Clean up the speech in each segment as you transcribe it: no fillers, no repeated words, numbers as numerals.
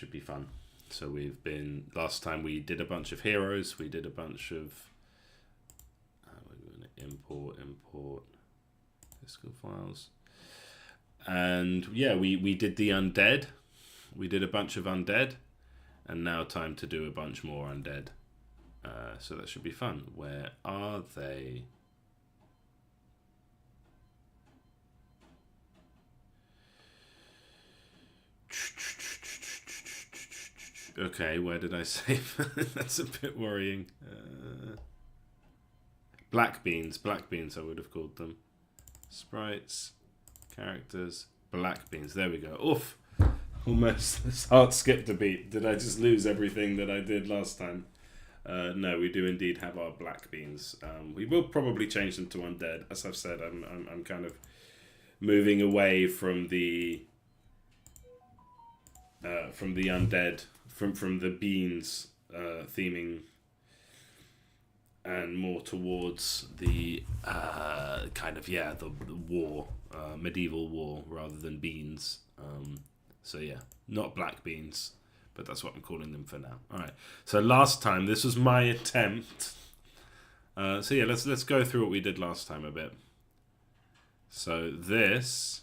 should be fun. So we've been, last time we did a bunch of heroes, we did a bunch of, we're going to import physical files. And yeah, we did the undead. We did a bunch of undead, and now time to do a bunch more undead. So that should be fun. Where are they? Okay, where did I save? That's a bit worrying. Black beans I would have called them. Sprites, characters, black beans. There we go. Oof. Almost, this heart skipped a beat. Did I just lose everything that I did last time? No, we do indeed have our black beans. We will probably change them to undead. As I've said, I'm kind of moving away from the undead, from the beans theming, and more towards the kind of the war, medieval war rather than beans. So yeah, not black beans, but that's what I'm calling them for now. All right. So last time, this was my attempt. So yeah, let's go through what we did last time a bit. So this,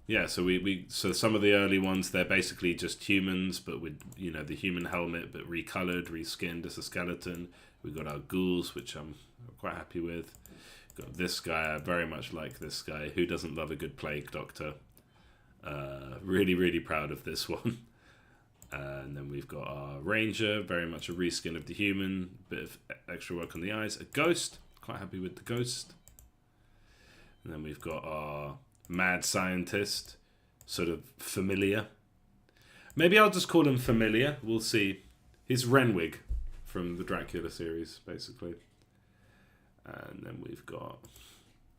yeah. So so some of the early ones, they're basically just humans, but with the human helmet, but recolored, reskinned as a skeleton. We got our ghouls, which I'm quite happy with. Got this guy. I very much like this guy. Who doesn't love a good plague doctor? Really, really proud of this one. And then we've got our ranger, very much a reskin of the human, bit of extra work on the eyes. A ghost, quite happy with the ghost. And then we've got our mad scientist, sort of familiar. Maybe I'll just call him familiar. We'll see. He's Renwig from the Dracula series, basically. And then we've got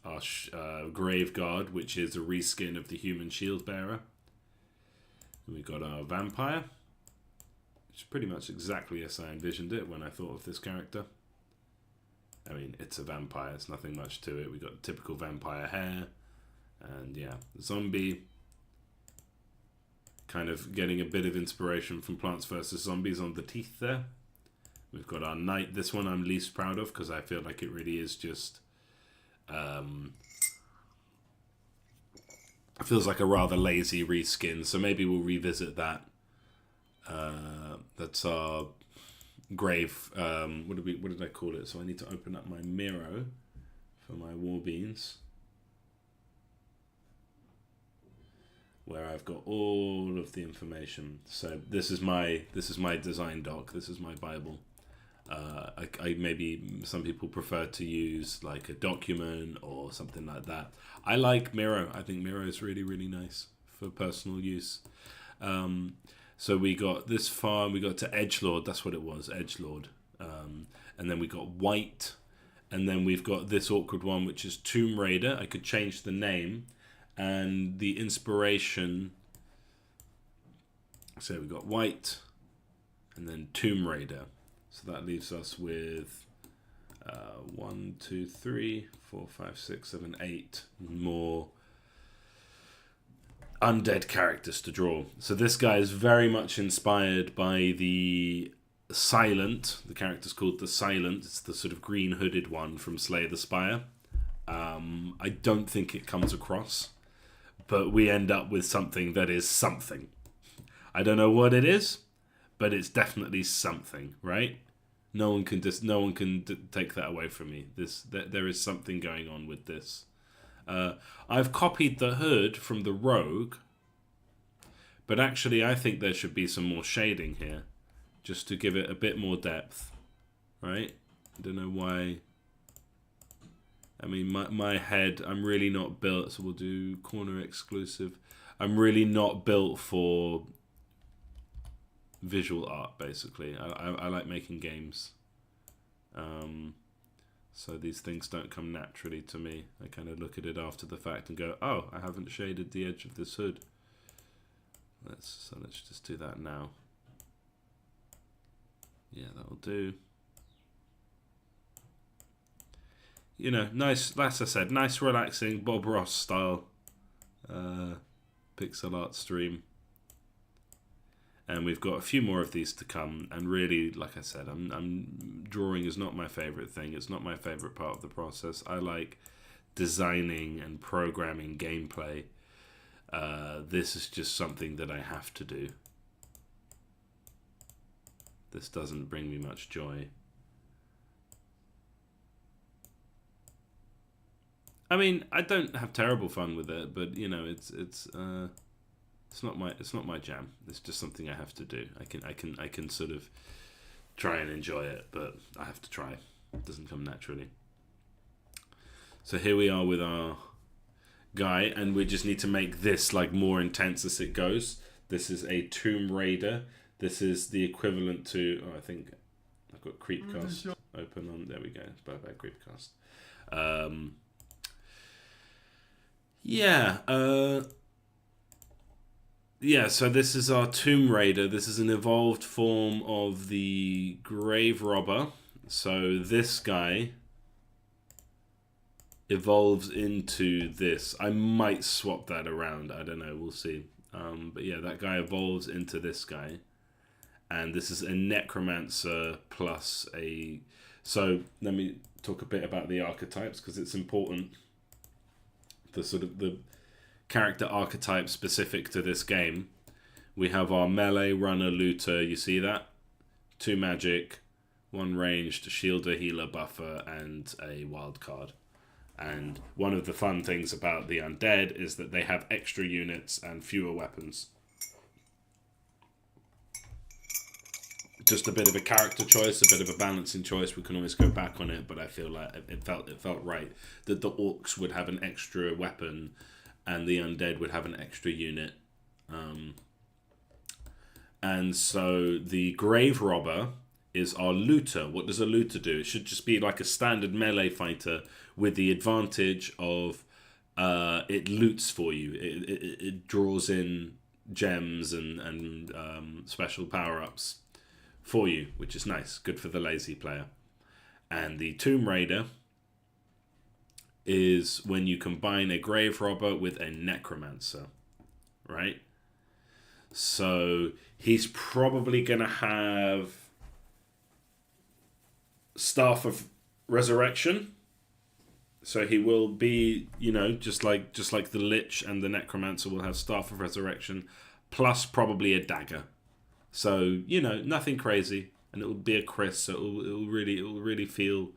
our grave guard, which is a reskin of the human shield bearer. And we've got our vampire, which is pretty much exactly as I envisioned it when I thought of this character. I mean, it's a vampire, it's nothing much to it. We've got typical vampire hair, and yeah, zombie, kind of getting a bit of inspiration from Plants vs. Zombies on the teeth there. We've got our knight. This one I'm least proud of because I feel like it really is just it feels like a rather lazy reskin, so maybe we'll revisit that. That's our grave. What did I call it? So I need to open up my Miro for my war beans, where I've got all of the information. So this is my design doc. This is my Bible. I maybe some people prefer to use like a document or something like that. I like Miro. I think Miro is really, really nice for personal use. So we got this far. We got to Edgelord. That's what it was, Edgelord. And then we got White. And then we've got this awkward one, which is Tomb Raider. I could change the name. And the inspiration. So we got White. And then Tomb Raider. So that leaves us with 1, 2, 3, 4, 5, 6, 7, 8 more undead characters to draw. So this guy is very much inspired by the Silent. The character's called the Silent. It's the sort of green hooded one from Slay the Spire. I don't think it comes across, but we end up with something that is something. I don't know what it is, but it's definitely something, right? No one can take that away from me. There is something going on with this. I've copied the hood from the Rogue, but actually I think there should be some more shading here, just to give it a bit more depth, right? I don't know why. I mean, my head, I'm really not built, so we'll do corner exclusive. I'm really not built for visual art, basically. I like making games. So these things don't come naturally to me. I kind of look at it after the fact and go, oh, I haven't shaded the edge of this hood. Let's just do that now. Yeah, that'll do. You know, nice, as I said, nice relaxing Bob Ross style pixel art stream. And we've got a few more of these to come. And really, like I said, drawing is not my favorite thing. It's not my favorite part of the process. I like designing and programming gameplay. This is just something that I have to do. This doesn't bring me much joy. I mean, I don't have terrible fun with it, but you know, it's not my jam. It's just something I have to do. I can sort of try and enjoy it, but I have to try. It doesn't come naturally. So here we are with our guy, and we just need to make this like more intense as it goes. This is a Tomb Raider. This is the equivalent to, I think I've got Creepcast open on. There we go. Bye Creepcast. Yeah, so this is our Tomb Raider. This is an evolved form of the Grave Robber. So this guy evolves into this. I might swap that around. I don't know. We'll see. But yeah, that guy evolves into this guy. And this is a Necromancer plus a... So let me talk a bit about the archetypes, because it's important. The sort of the character archetype specific to this game. We have our melee, runner, looter. You see that? 2 magic, 1 ranged, shielder, healer, buffer, and a wild card. And one of the fun things about the undead is that they have extra units and fewer weapons. Just a bit of a character choice, a bit of a balancing choice. We can always go back on it, but I feel like it felt right that the orcs would have an extra weapon and the undead would have an extra unit. And so the Grave Robber is our looter. What does a looter do? It should just be like a standard melee fighter with the advantage of it loots for you. It draws in gems and special power-ups for you, which is nice. Good for the lazy player. And the Tomb Raider is when you combine a Grave Robber with a Necromancer, right? So he's probably going to have Staff of Resurrection. So he will be, you know, just like the Lich and the Necromancer will have Staff of Resurrection, plus probably a dagger. So, you know, nothing crazy, and it will be a Chris, so it will really feel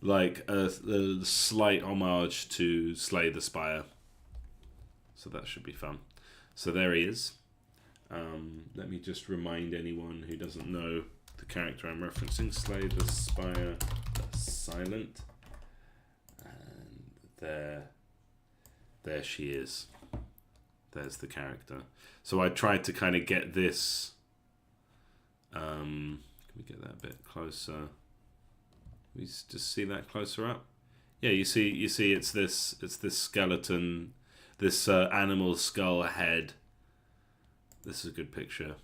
like a slight homage to Slay the Spire. So that should be fun. So there he is. Let me just remind anyone who doesn't know the character I'm referencing. Slay the Spire, silent. And there she is. There's the character. So I tried to kind of get this... can we get that a bit closer? Can we just see that closer up? Yeah, you see it's this skeleton, this animal skull head. This is a good picture.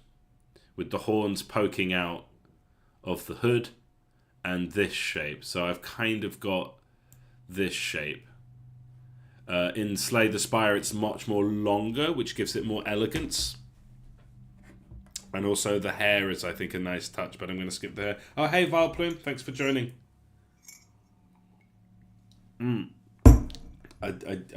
With the horns poking out of the hood and this shape. So I've kind of got this shape. In Slay the Spire, it's much more longer, which gives it more elegance. And also the hair is, I think, a nice touch, but I'm going to skip the hair. Oh, hey, Vileplume, thanks for joining. I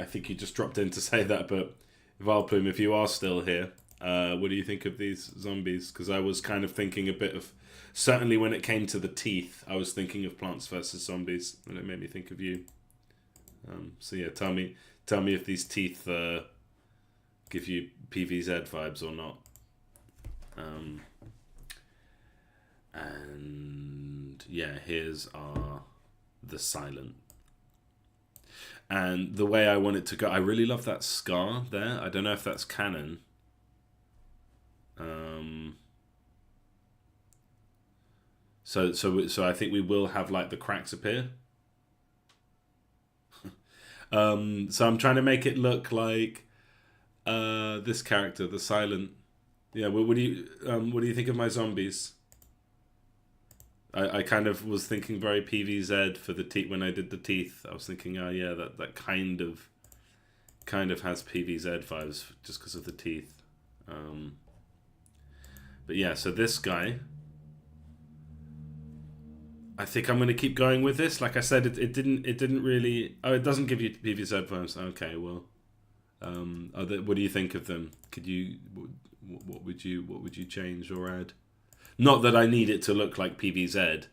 think you just dropped in to say that, but Vileplume, if you are still here, what do you think of these zombies? Because I was kind of thinking a bit of... Certainly when it came to the teeth, I was thinking of Plants vs. Zombies, and it made me think of you. So yeah, tell me if these teeth give you PVZ vibes or not. And yeah, here's the silent. And the way I want it to go, I really love that scar there. I don't know if that's canon. So I think we will have like the cracks appear. So I'm trying to make it look like this character, the silent. Yeah, what do you think of my zombies? I kind of was thinking very PVZ for the teeth when I did the teeth. I was thinking, oh yeah, that kind of has PVZ vibes just because of the teeth. But yeah, so this guy, I think I'm going to keep going with this. Like I said, it didn't really. Oh, it doesn't give you PVZ firms. Okay, well, what do you think of them? Could you, what would you change or add? Not that I need it to look like PVZ,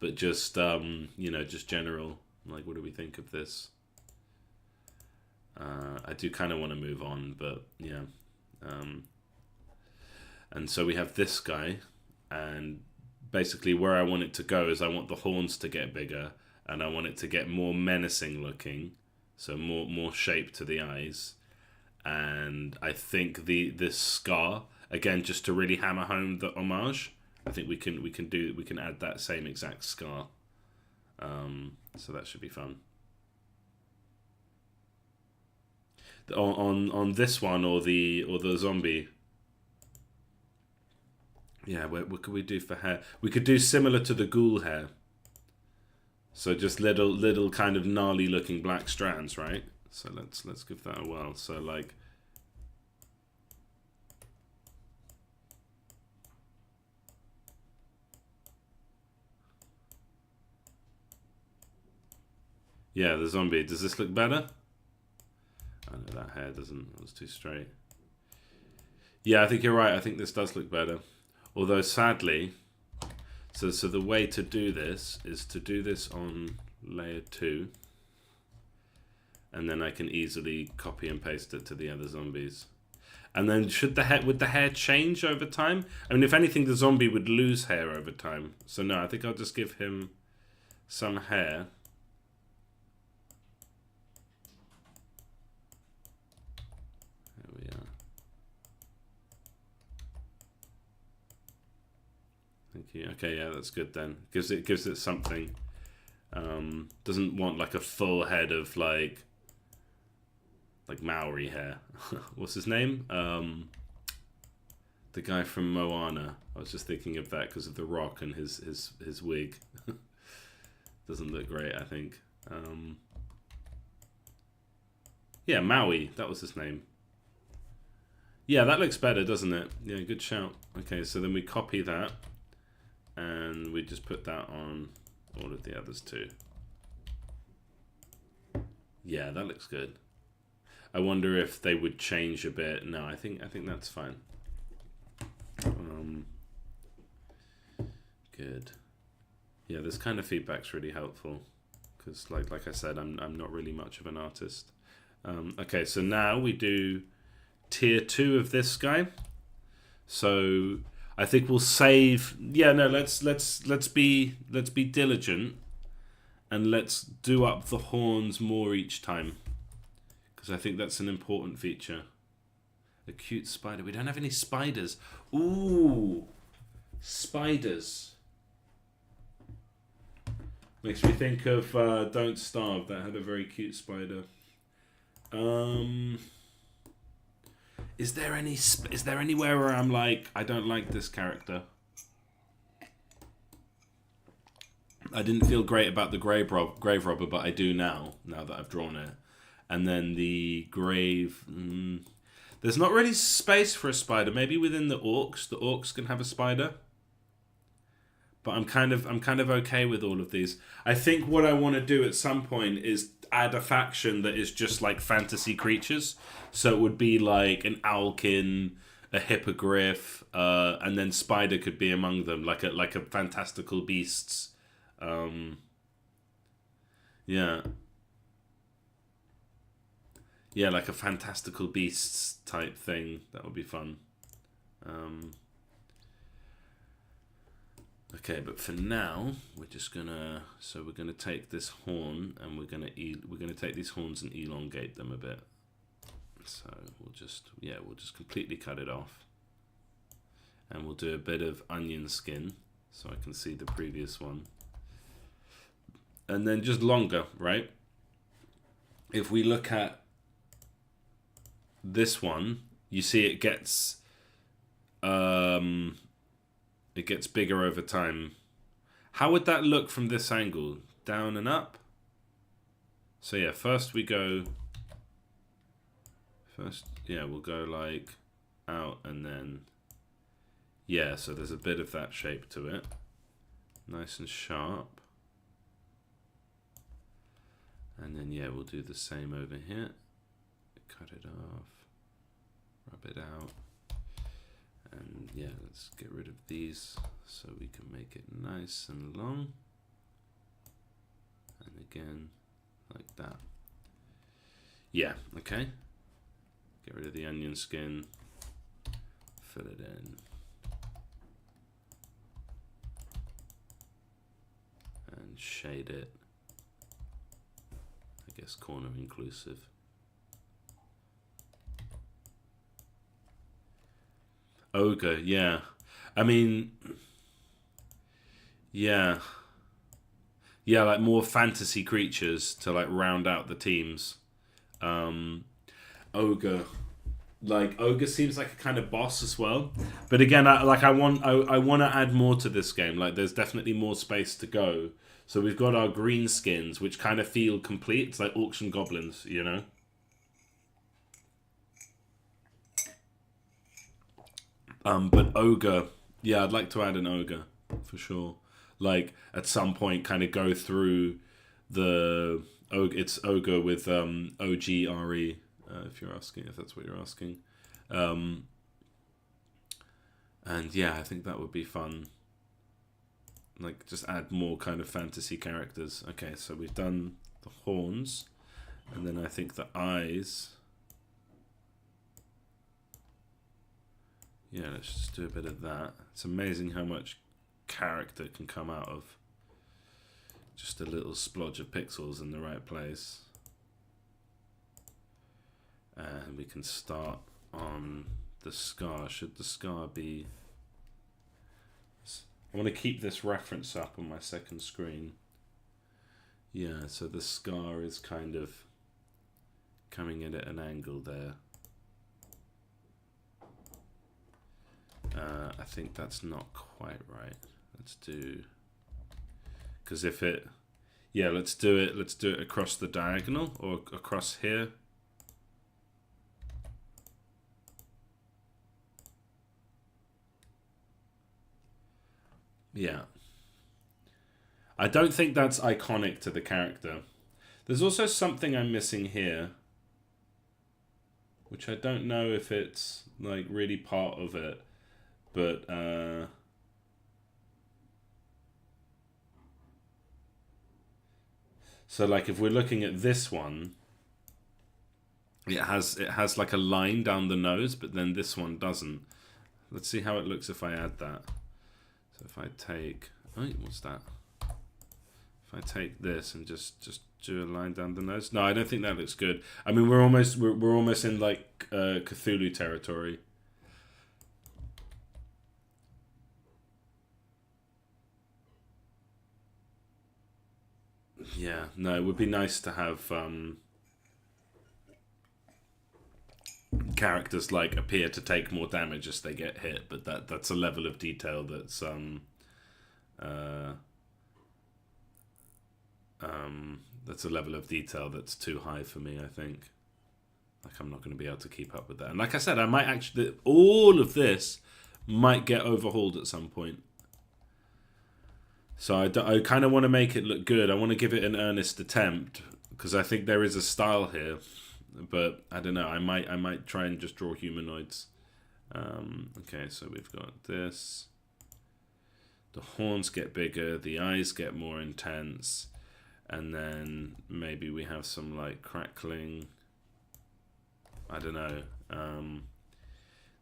but just you know, just general. Like, what do we think of this? I do kind of want to move on, but yeah. And so we have this guy, and basically where I want it to go is I want the horns to get bigger, and I want it to get more menacing looking, so more shape to the eyes. And I think this scar, again, just to really hammer home the homage, I think we can add that same exact scar. So that should be fun. On this one or the zombie. Yeah, what could we do for hair? We could do similar to the ghoul hair. So just little kind of gnarly looking black strands, right? So let's give that a whirl. So like, yeah, the zombie. Does this look better? I know that hair doesn't. It was too straight. Yeah, I think you're right. I think this does look better. Although sadly, so the way to do this is to do this on layer 2, and then I can easily copy and paste it to the other zombies. And then would the hair change over time? I mean, if anything, the zombie would lose hair over time. So no, I think I'll just give him some hair. There we are. Thank you. Okay, yeah, that's good then. Gives it something. Doesn't want like a full head of like Maori hair. What's his name? The guy from Moana. I was just thinking of that because of the rock and his wig. Doesn't look great, I think. Yeah, Maui. That was his name. Yeah, that looks better, doesn't it? Yeah, good shout. Okay, so then we copy that, and we just put that on all of the others too. Yeah, that looks good. I wonder if they would change a bit. No, I think that's fine. Good. Yeah, this kind of feedback's really helpful because, like I said, I'm not really much of an artist. Okay, so now we do tier 2 of this guy. So I think we'll save. Yeah, no, let's be diligent, and let's do up the horns more each time. Because I think that's an important feature. A cute spider. We don't have any spiders. Ooh, spiders. Makes me think of Don't Starve. That had a very cute spider. Is there anywhere where I'm like, I don't like this character? I didn't feel great about the grave robber, but I do now that I've drawn it. And then the grave. There's not really space for a spider. Maybe within the orcs can have a spider. But I'm kind of okay with all of these. I think what I want to do at some point is add a faction that is just like fantasy creatures. So it would be like an owlkin, a hippogriff, and then spider could be among them, like a fantastical beasts. Yeah. Yeah, like a fantastical beasts type thing. That would be fun. Okay, but for now, we're just gonna. So we're gonna take this horn and we're gonna take these horns and elongate them a bit. So we'll just completely cut it off, and we'll do a bit of onion skin so I can see the previous one, and then just longer, right? If we look at this one, you see it gets bigger over time. How would that look from this angle? Down and up? So yeah, we'll go like out and then Yeah, so there's a bit of that shape to it. Nice and sharp. And then, yeah, we'll do the same over here. Cut it off. Rub it out. And yeah, let's get rid of these so we can make it nice and long. And again, like that. Yeah, okay. Get rid of the onion skin. Fill it in. And shade it. I guess corner inclusive. Ogre, yeah. I mean, yeah. Yeah, like more fantasy creatures to like round out the teams. Ogre. Like Ogre seems like a kind of boss as well. But again, I want to add more to this game. Like there's definitely more space to go. So we've got our green skins, which kind of feel complete. It's like auction goblins, you know? But Ogre, yeah, I'd like to add an Ogre, for sure. Like, at some point, kind of go through the... It's Ogre with OGRE, if you're asking, if that's what you're asking. And yeah, I think that would be fun. Like, just add more kind of fantasy characters. Okay, so we've done the horns. And then I think the eyes... Yeah, let's just do a bit of that. It's amazing how much character can come out of just a little splodge of pixels in the right place. And we can start on the scar. Should the scar be... I want to keep this reference up on my second screen. Yeah, so the scar is kind of coming in at an angle there. I think that's not quite right. Let's do, because if it, yeah, let's do it across the diagonal or across here. Yeah. I don't think that's iconic to the character. There's also something I'm missing here, which I don't know if it's like really part of it. But so like if we're looking at this one, it has like a line down the nose, but then this one doesn't. Let's see how it looks if I add that. So if I take, oh, what's that? If I take this and just do a line down the nose. No, I don't think that looks good. I mean, we're almost in like Cthulhu territory. Yeah, no, it would be nice to have characters like appear to take more damage as they get hit, but that's a level of detail that's that's a level of detail that's too high for me, I think. Like I'm not going to be able to keep up with that. And like I said, I might actually, all of this might get overhauled at some point. So I kind of want to make it look good. I want to give it an earnest attempt because I think there is a style here, but I don't know. I might try and just draw humanoids. Okay, so we've got this. The horns get bigger. The eyes get more intense, and then maybe we have some like crackling. I don't know.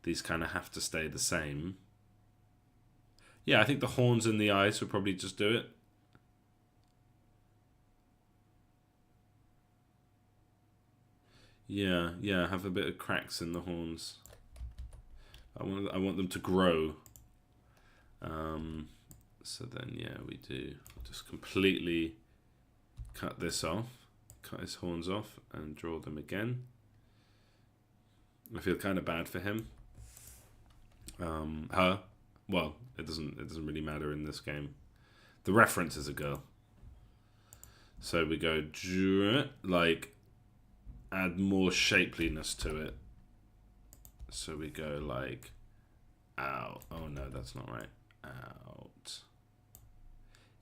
These kind of have to stay the same. Yeah, I think the horns and the eyes would probably just do it. Yeah, have a bit of cracks in the horns. I want them to grow. So then, yeah, we do just completely cut this off, cut his horns off, and draw them again. I feel kind of bad for him. Her. Well, it doesn't really matter in this game. The reference is a girl. So we go like add more shapeliness to it. So we go like Out. Oh no, that's not right. Out.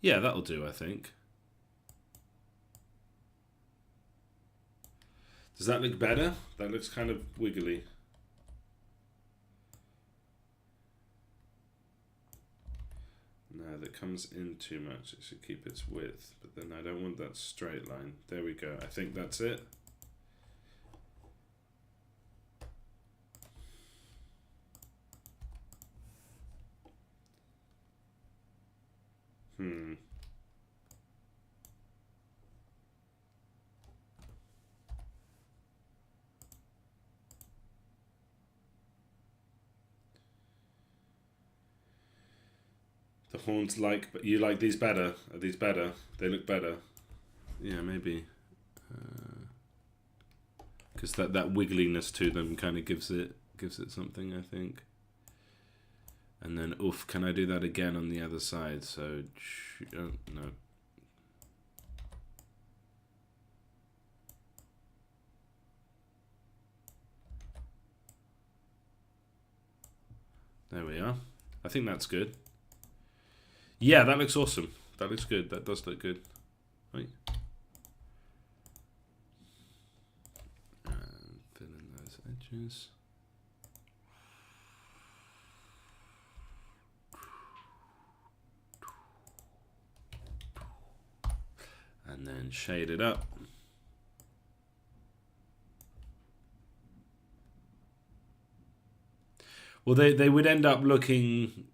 Yeah, that'll do, I think. Does that look better? That looks kind of wiggly. No, that comes in too much. It should keep its width, but then I don't want that straight line. There we go. I think that's it. The horns but you like these better? Are these better? They look better. Yeah, maybe. Because that wiggliness to them kind of gives it something, I think. And then, oof, can I do that again on the other side? So, no. There we are. I think that's good. Yeah, that looks awesome. That looks good. That does look good. Right. And fill in those edges. And then shade it up. Well, they would end up looking.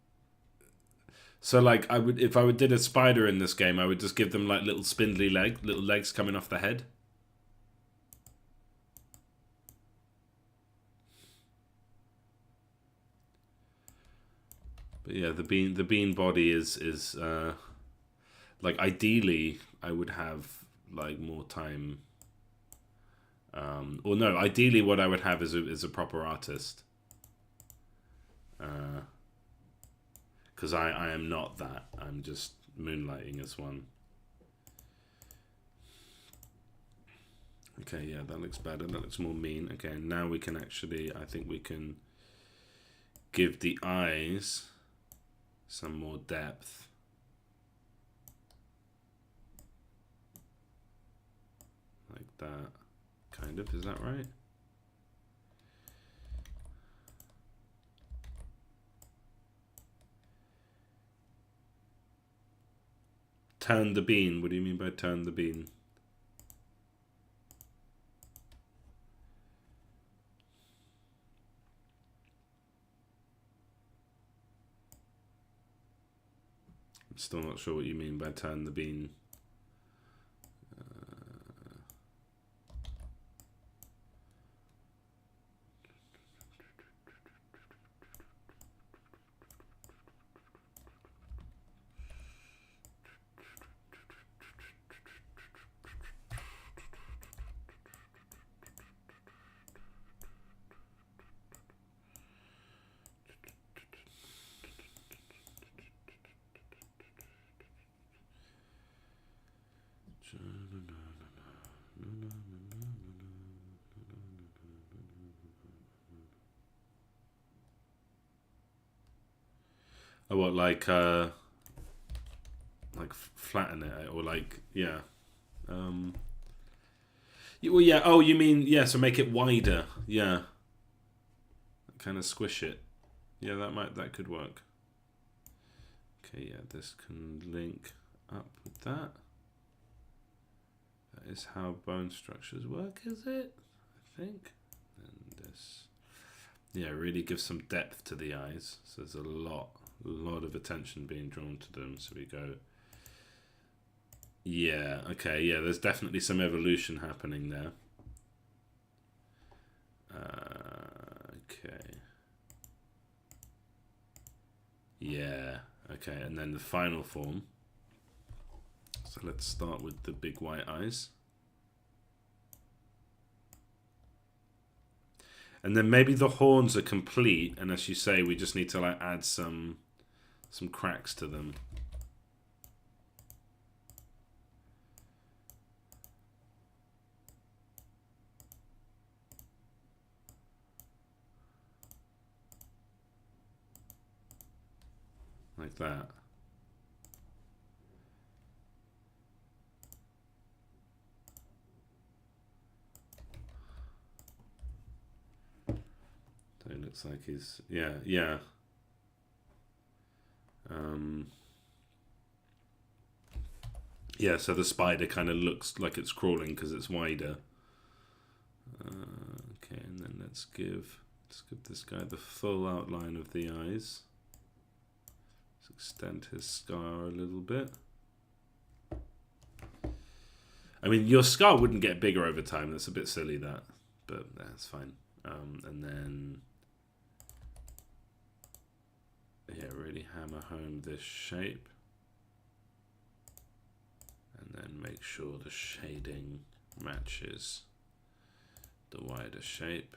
So like if I did a spider in this game, I would just give them like little spindly little legs coming off the head. But yeah, the bean body is like ideally I would have like more time. Or no, ideally what I would have is a proper artist. Because I am not that. I'm just moonlighting as one. Okay, yeah, that looks better. That looks more mean. Okay, now we can actually, I think we can give the eyes some more depth. Like that, kind of, is that right? Turn the bean. What do you mean by turn the bean? I'm still not sure what you mean by turn the bean. Oh, what, like flatten it, or like, yeah. Well, yeah. Oh, you mean, yeah, so make it wider. Yeah. Kind of squish it. Yeah, that could work. Okay, yeah, this can link up with that. That is how bone structures work, is it? I think. And this, yeah, really gives some depth to the eyes. So there's a lot of attention being drawn to them. So we go, yeah, okay, yeah, there's definitely some evolution happening there. Okay. Yeah, okay, and then the final form. So let's start with the big white eyes. And then maybe the horns are complete, and as you say, we just need to like add some cracks to them. like that. So it looks like he's, yeah. Yeah, so the spider kind of looks like it's crawling because it's wider. Okay, and then let's give this guy the full outline of the eyes. Let's extend his scar a little bit. I mean, your scar wouldn't get bigger over time. That's a bit silly, that, but that's fine. And then, yeah, really hammer home this shape. And then make sure the shading matches the wider shape.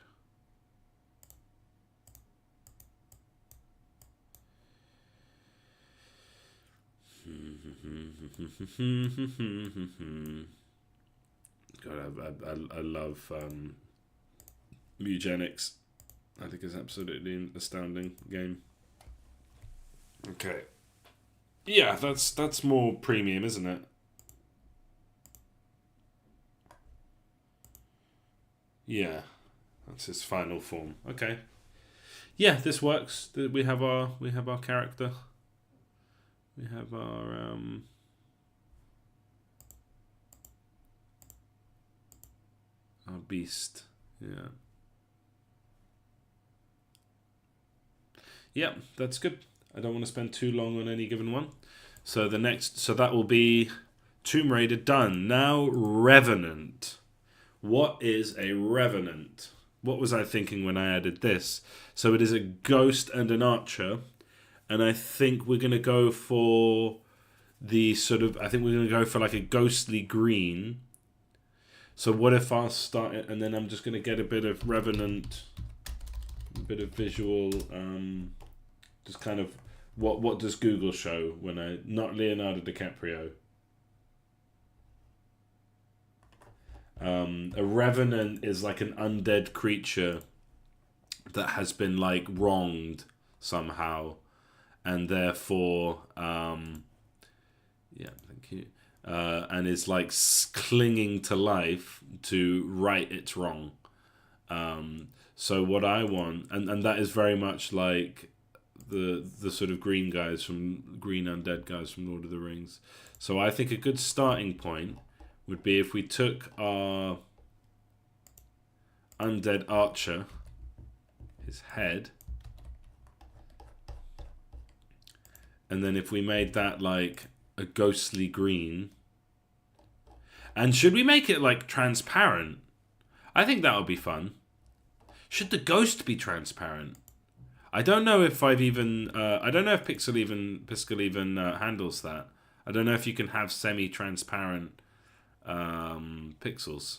God, I love Mugenics. I think it's absolutely an astounding game. Okay. Yeah, that's more premium, isn't it? Yeah, that's his final form. Okay. Yeah, this works. We have our character. We have our beast. Yeah. Yeah, that's good. I don't want to spend too long on any given one. So that will be Tomb Raider done. Now Revenant. What is a Revenant? What was I thinking when I added this? So it is a ghost and an archer, and I think we're gonna go for like a ghostly green. So what if I start it, and then I'm just gonna get a bit of Revenant, a bit of visual, just kind of what does Google show when not Leonardo DiCaprio. A revenant is like an undead creature that has been like wronged somehow, and therefore, yeah, thank you, and is like clinging to life to right its wrong. So what I want, and that is very much like the sort of green undead guys from Lord of the Rings. So I think a good starting point would be if we took our undead archer, his head, and then if we made that like a ghostly green, and should we make it like transparent? I think that would be fun. Should the ghost be transparent? I don't know if I don't know if Pixel even handles that. I don't know if you can have semi-transparent pixels.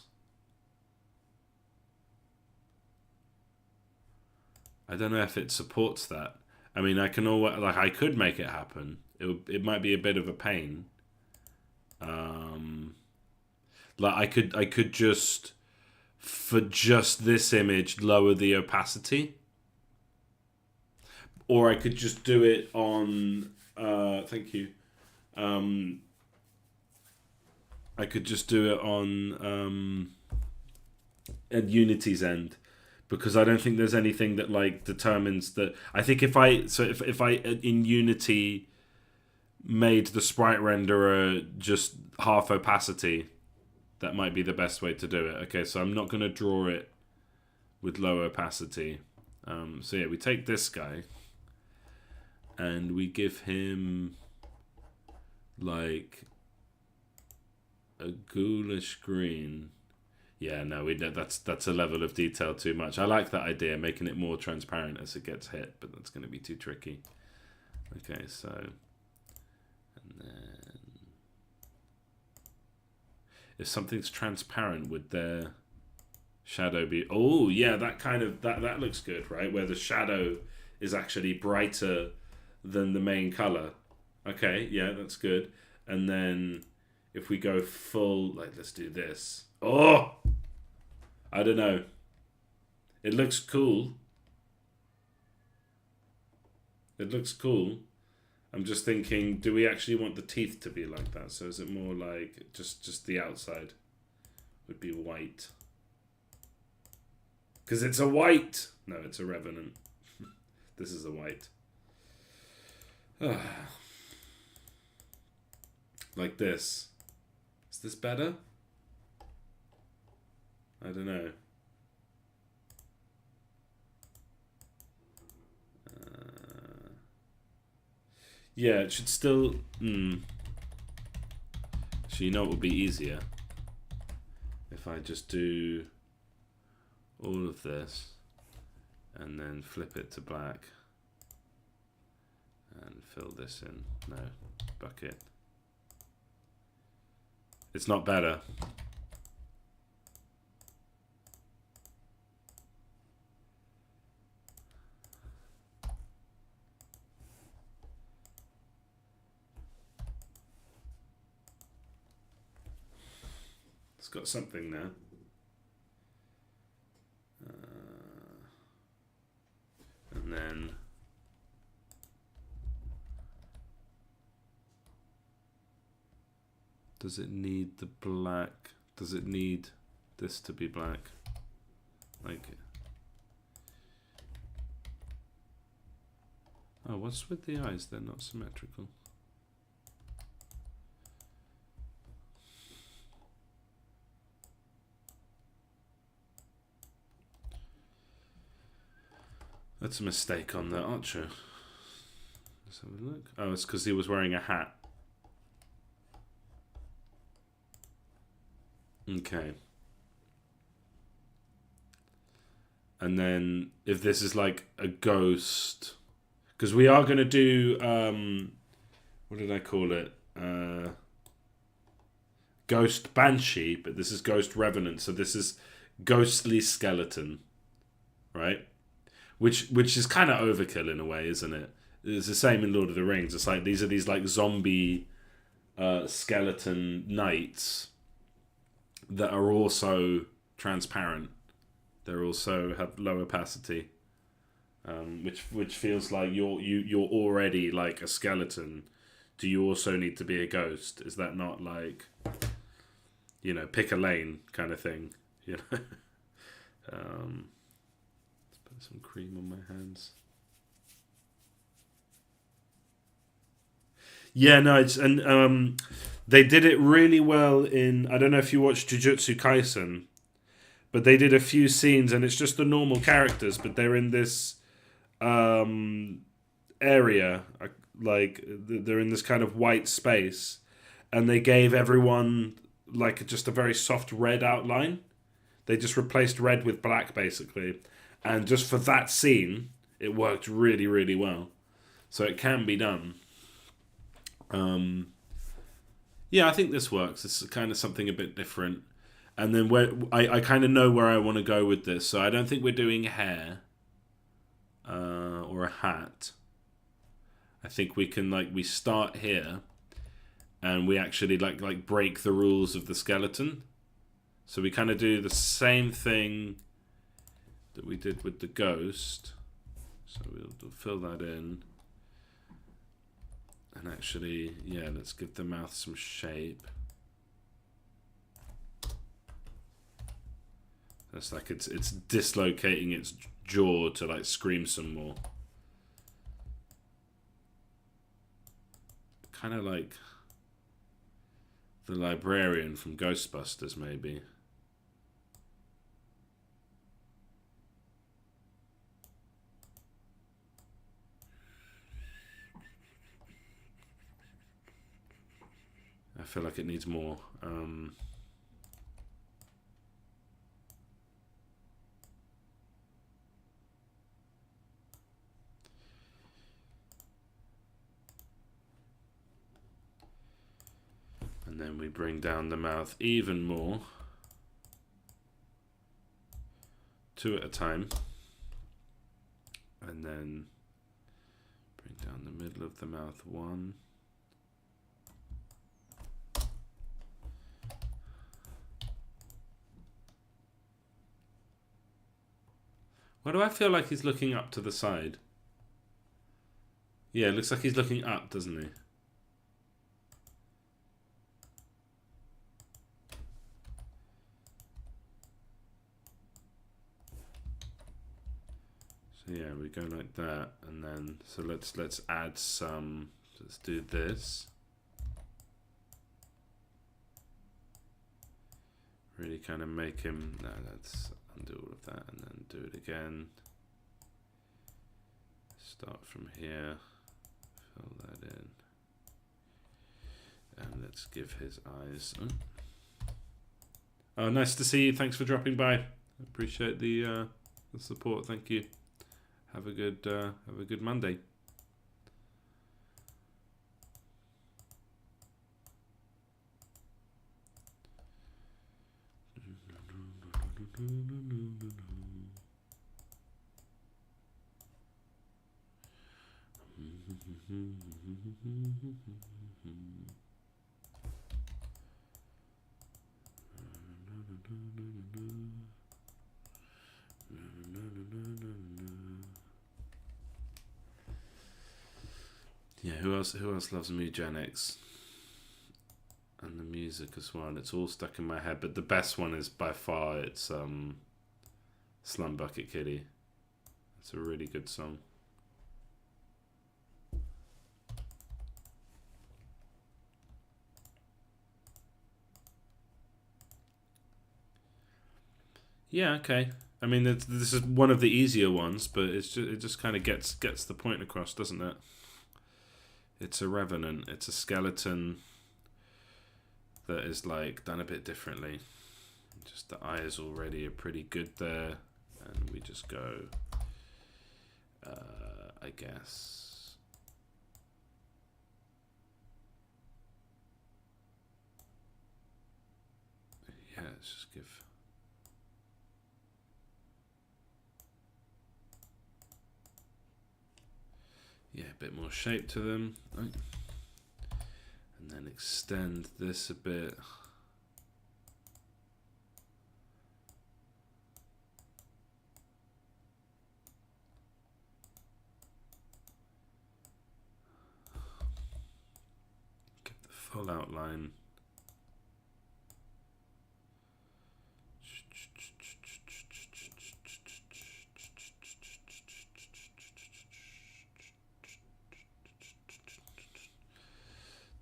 I don't know if it supports that. I mean, I could make it happen. It might be a bit of a pain. Like I could just, for just this image, lower the opacity, or I could just do it on. Thank you. I could just do it on at Unity's end, because I don't think there's anything that like determines that. I think if I in Unity made the sprite renderer just half opacity, that might be the best way to do it. Okay, so I'm not going to draw it with low opacity. So yeah, we take this guy and we give him like a ghoulish green. Yeah, no, that's a level of detail too much. I like that idea, making it more transparent as it gets hit, but that's going to be too tricky. Okay, so, and then if something's transparent, would their shadow be? Oh, yeah, that looks good, right? Where the shadow is actually brighter than the main color. Okay, yeah, that's good. And then if we go full, like, let's do this. Oh, I don't know. It looks cool. It looks cool. I'm just thinking, do we actually want the teeth to be like that? So is it more like just the outside would be white? Because it's a white. No, it's a revenant. This is a white. Like this. Is this better? I don't know. Yeah, it should still... So you know what would be easier? If I just do all of this and then flip it to black and fill this in. No, bucket. It's not better. It's got something there. And then does it need the black? Does it need this to be black? Like, oh, what's with the eyes? They're not symmetrical. That's a mistake on the archer. Let's have a look. Oh, it's because he was wearing a hat. Okay. And then if this is like a ghost, because we are going to do, what did I call it? Ghost Banshee, but this is Ghost Revenant. So this is Ghostly Skeleton, right? Which is kind of overkill in a way, isn't it? It's the same in Lord of the Rings. It's like these are these like zombie skeleton knights that are also transparent. They're also have low opacity, which feels like you're already like a skeleton. Do you also need to be a ghost? Is that not like, you know, pick a lane kind of thing? You know. Let's put some cream on my hands. Yeah, no, it's and they did it really well in. I don't know if you watched Jujutsu Kaisen, but they did a few scenes, and it's just the normal characters, but they're in this area, like they're in this kind of white space, and they gave everyone like just a very soft red outline. They just replaced red with black, basically, and just for that scene, it worked really, really well. So it can be done. Yeah, I think this works. This is kind of something a bit different. And then where I kind of know where I want to go with this. So I don't think we're doing hair or a hat. I think we can we start here and we actually like break the rules of the skeleton. So we kind of do the same thing that we did with the ghost. So we'll fill that in. And actually, yeah, let's give the mouth some shape. That's like it's dislocating its jaw to like scream some more. Kind of like the librarian from Ghostbusters, maybe. I feel like it needs more. And then we bring down the mouth even more. 2 at a time. And then bring down the middle of the mouth 1. Why do I feel like he's looking up to the side? Yeah, it looks like he's looking up, doesn't he? So yeah, we go like that, and then so let's add some. Let's do this. Really kind of make him. No, let's undo all of that and then do it again. Start from here. Fill that in. And let's give his eyes. Oh, nice to see you. Thanks for dropping by. Appreciate the support. Thank you. Have a good Monday. Yeah, who else loves Mugenics? And the music as well. It's all stuck in my head, but the best one is by far it's Slum Bucket Kitty. It's a really good song. Yeah, okay. I mean, this is one of the easier ones, but it just kind of gets the point across, doesn't it? It's a revenant. It's a skeleton that is like done a bit differently. Just the eyes already are pretty good there, and we just go. I guess. Yeah, let's just give. Yeah, a bit more shape to them. Right. And then extend this a bit. Get the full outline.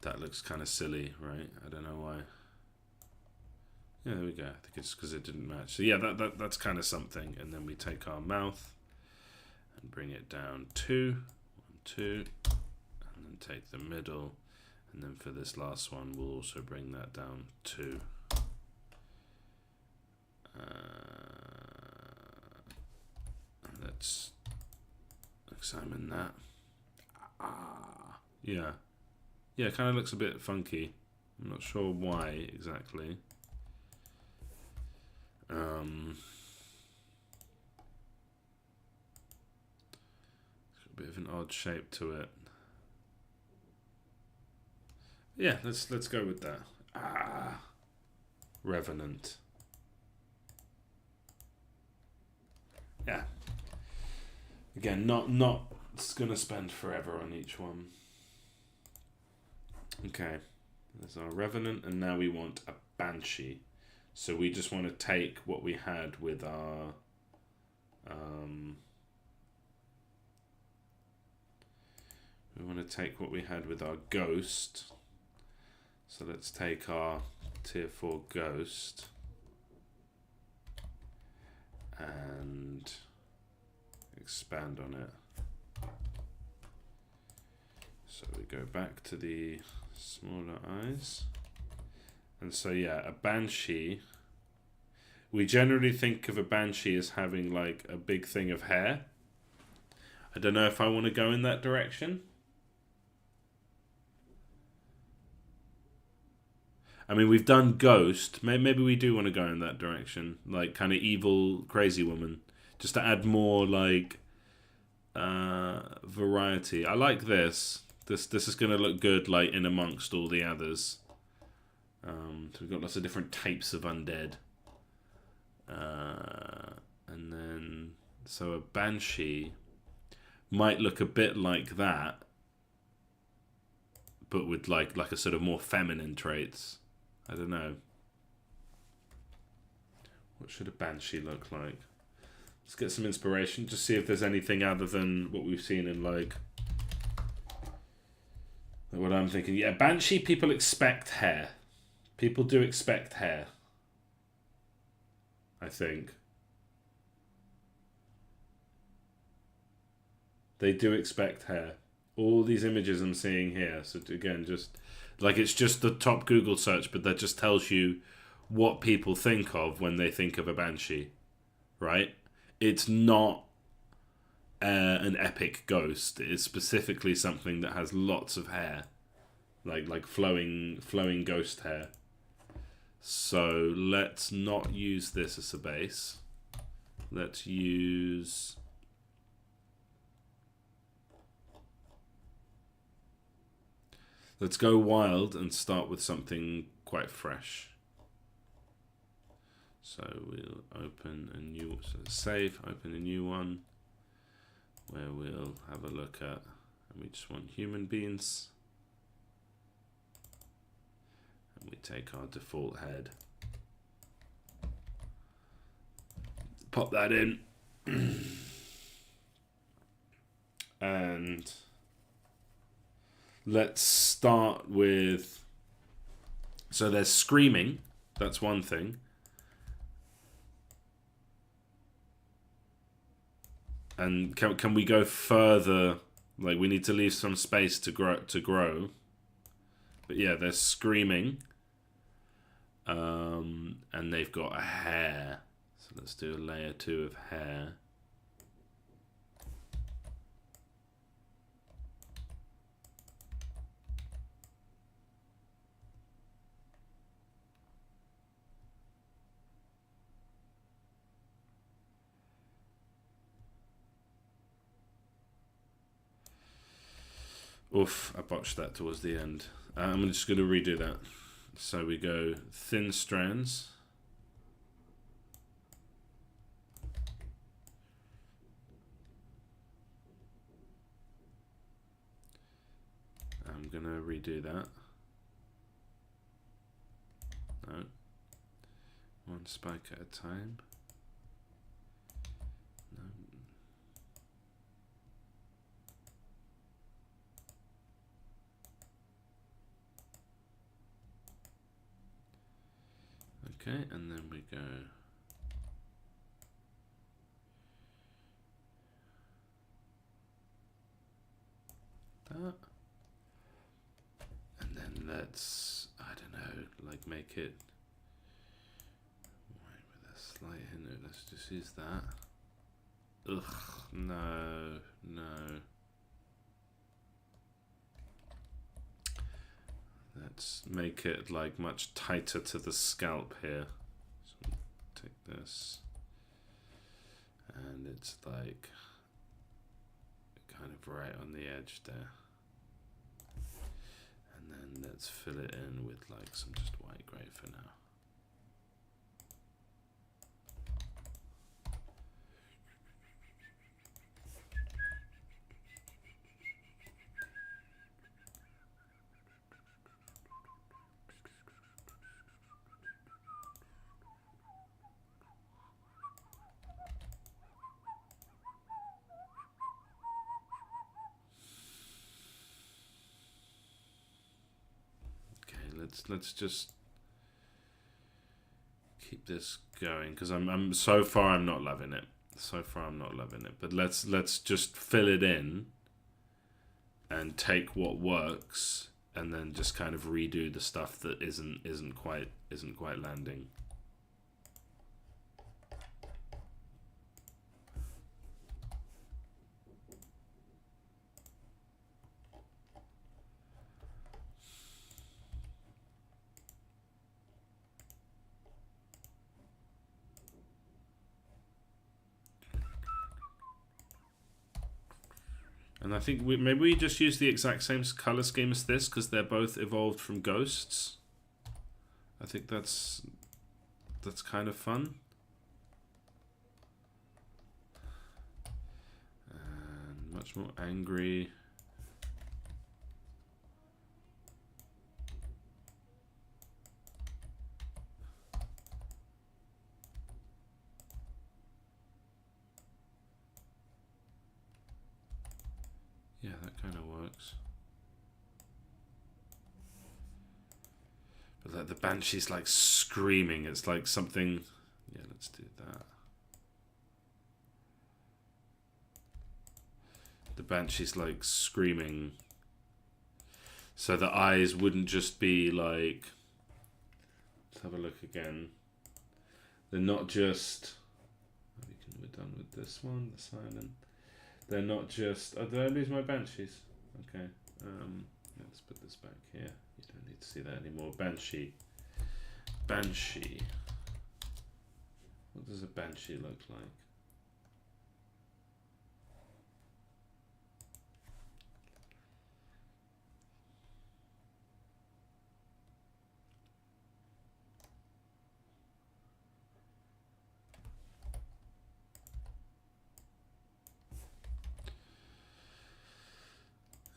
That looks kind of silly, right? I don't know why. Yeah, there we go. I think it's because it didn't match. So yeah, that's kind of something. And then we take our mouth and bring it down 2, 1, 2, and then take the middle. And then for this last one, we'll also bring that down 2. Let's examine that. Yeah. Yeah, it kind of looks a bit funky. I'm not sure why exactly. It's got a bit of an odd shape to it. Yeah, let's go with that. Revenant. Yeah. Again, not it's gonna spend forever on each one. Okay, there's our Revenant, and now we want a Banshee. So we just want to take what we had with our we want to take what we had with our Ghost. So let's take our tier 4 Ghost and expand on it. So we go back to the smaller eyes. And so yeah, a Banshee. We generally think of a Banshee as having like a big thing of hair. I don't know if I want to go in that direction. I mean, we've done Ghost. Maybe we do want to go in that direction. Like kind of evil, crazy woman. Just to add more like variety. I like this. This is going to look good like in amongst all the others. So we've got lots of different types of undead. And then, so a Banshee might look a bit like that, but with like a sort of more feminine traits. I don't know. What should a banshee look like? Let's get some inspiration. Just see if there's anything other than what we've seen in like what I'm thinking. Yeah, banshee, people expect hair. People do expect hair, I think. They do expect hair. All these images I'm seeing here. So again, just like it's just the top Google search, but that just tells you what people think of when they think of a banshee, right? It's not an epic ghost. It's specifically something that has lots of hair, like flowing ghost hair. So let's not use this as a base. Let's use... Let's go wild and start with something quite fresh. So we'll open a new, so save, open a new one where we'll have a look at, and we just want human beings. And we take our default head. Pop that in. And let's start with, so there's screaming, that's one thing. And can we go further? Like we need to leave some space to grow. But yeah, they're screaming. And they've got a hair. So let's do a layer 2 of hair. Oof, I botched that towards the end. I'm just going to redo that. So we go thin strands. I'm going to redo that. No. One spike at a time. No. Okay, and then we go that, and then let's, I don't know, like make it white with a slight hint of, let's just use that. Ugh, no. Let's make it like much tighter to the scalp here. So take this, and it's like kind of right on the edge there. And then let's fill it in with like some just white grey for now. Let's just keep this going because I'm so far I'm not loving it. But let's just fill it in and take what works and then just kind of redo the stuff that isn't quite landing. And I think maybe we just use the exact same color scheme as this because they're both evolved from ghosts. I think that's kind of fun. And much more angry. kind of works. But like the banshee's like screaming. It's like something. Yeah, let's do that. The banshee's like screaming. So the eyes wouldn't just be like. Let's have a look again. They're not just. We're done with this one. The silent. They're not just. Oh, did I lose my banshees? Okay. Let's put this back here. You don't need to see that anymore. Banshee. Banshee. What does a banshee look like?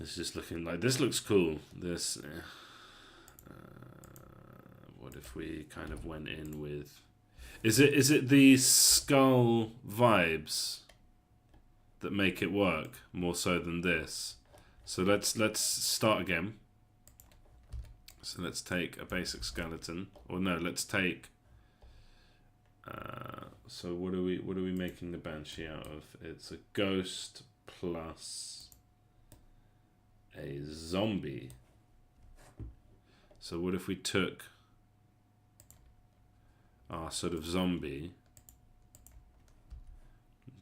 It's just looking like this looks cool. This. What if we kind of went in with? Is it the skull vibes that make it work more so than this? So let's start again. So let's take a basic skeleton, or no, let's take. So what are we making the banshee out of? It's a ghost plus a zombie. So what if we took our sort of zombie,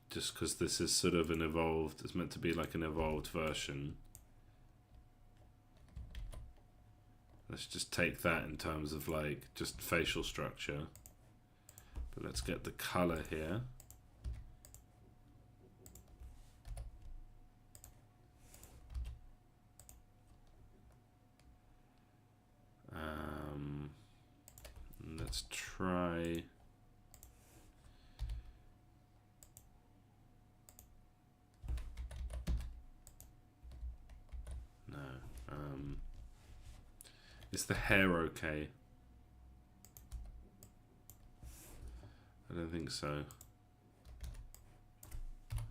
just because this is sort of an evolved, it's meant to be like an evolved version. Let's just take that in terms of like just facial structure. But let's get the color here. Let's try. No. Is the hair okay? I don't think so.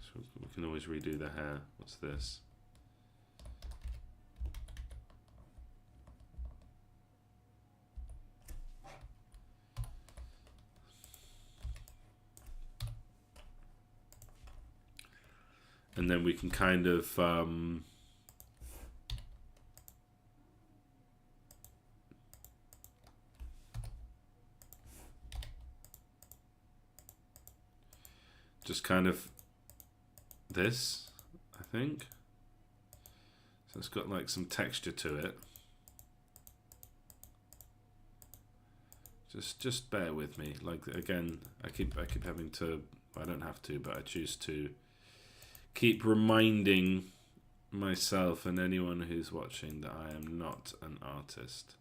So we can always redo the hair. What's this? And then we can kind of just kind of this, I think. So it's got like some texture to it. Just bear with me. Like again, I keep having to. I don't have to, but I choose to keep reminding myself and anyone who's watching that I am not an artist.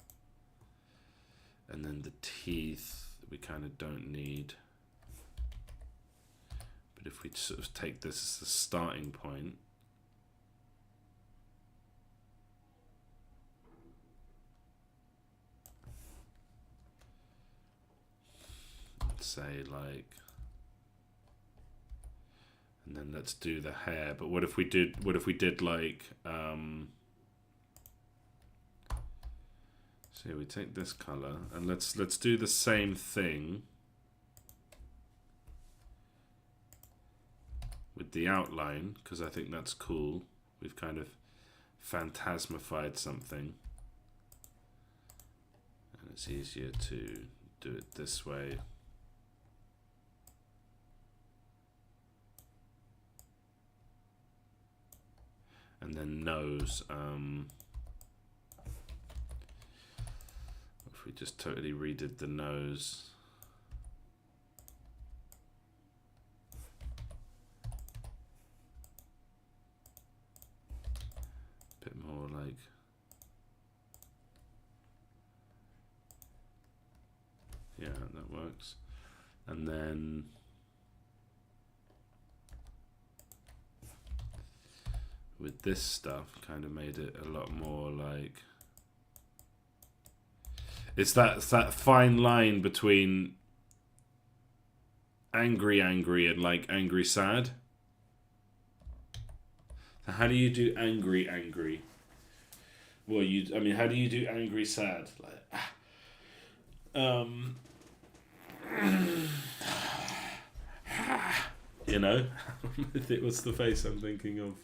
And then the teeth we kind of don't need. But if we sort of take this as the starting point, let's say like, and then let's do the hair. But what if we did like so we take this color and let's do the same thing with the outline, because I think that's cool. We've kind of phantasmified something, and it's easier to do it this way. And then nose. If we just totally redid the nose. A bit more like. Yeah, that works. And then. With this stuff, kind of made it a lot more like. It's that fine line between angry and like angry sad. How do you do angry, angry? Well, I mean, how do you do angry, sad? Like, you know, what's the face I'm thinking of?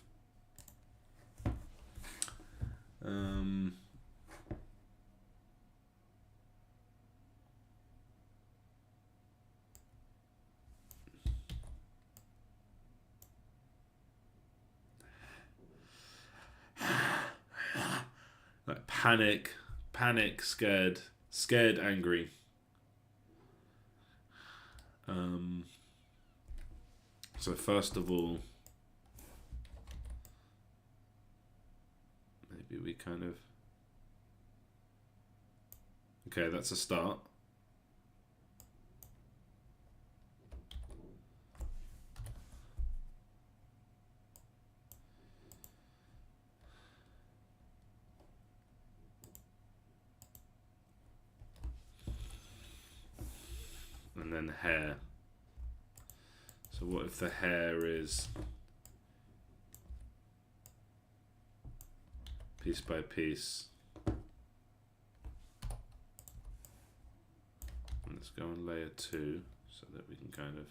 Like panic, scared, angry. So first of all, maybe we kind of... Okay, that's a start. And then hair. So what if the hair is piece by piece? And let's go on layer 2 so that we can kind of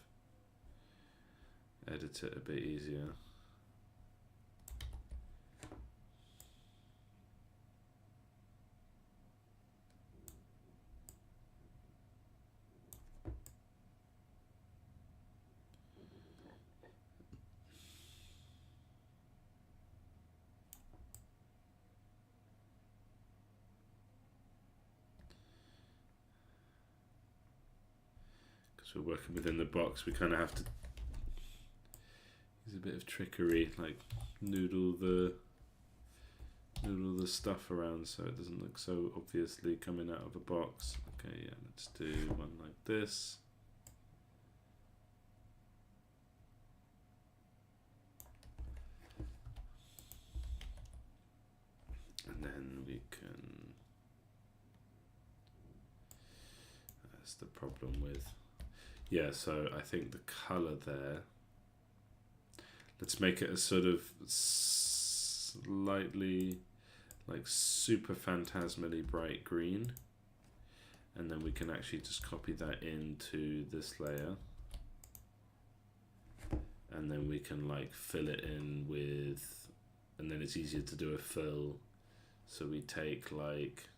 edit it a bit easier. We're working within the box, we kind of have to use a bit of trickery, like noodle the stuff around so it doesn't look so obviously coming out of a box. Okay, yeah, let's do one like this. And then we can... That's the problem with... Yeah, so I think the colour there, let's make it a sort of slightly like super phantasmally bright green, and then we can actually just copy that into this layer, and then we can like fill it in with, and then it's easier to do a fill, so we take like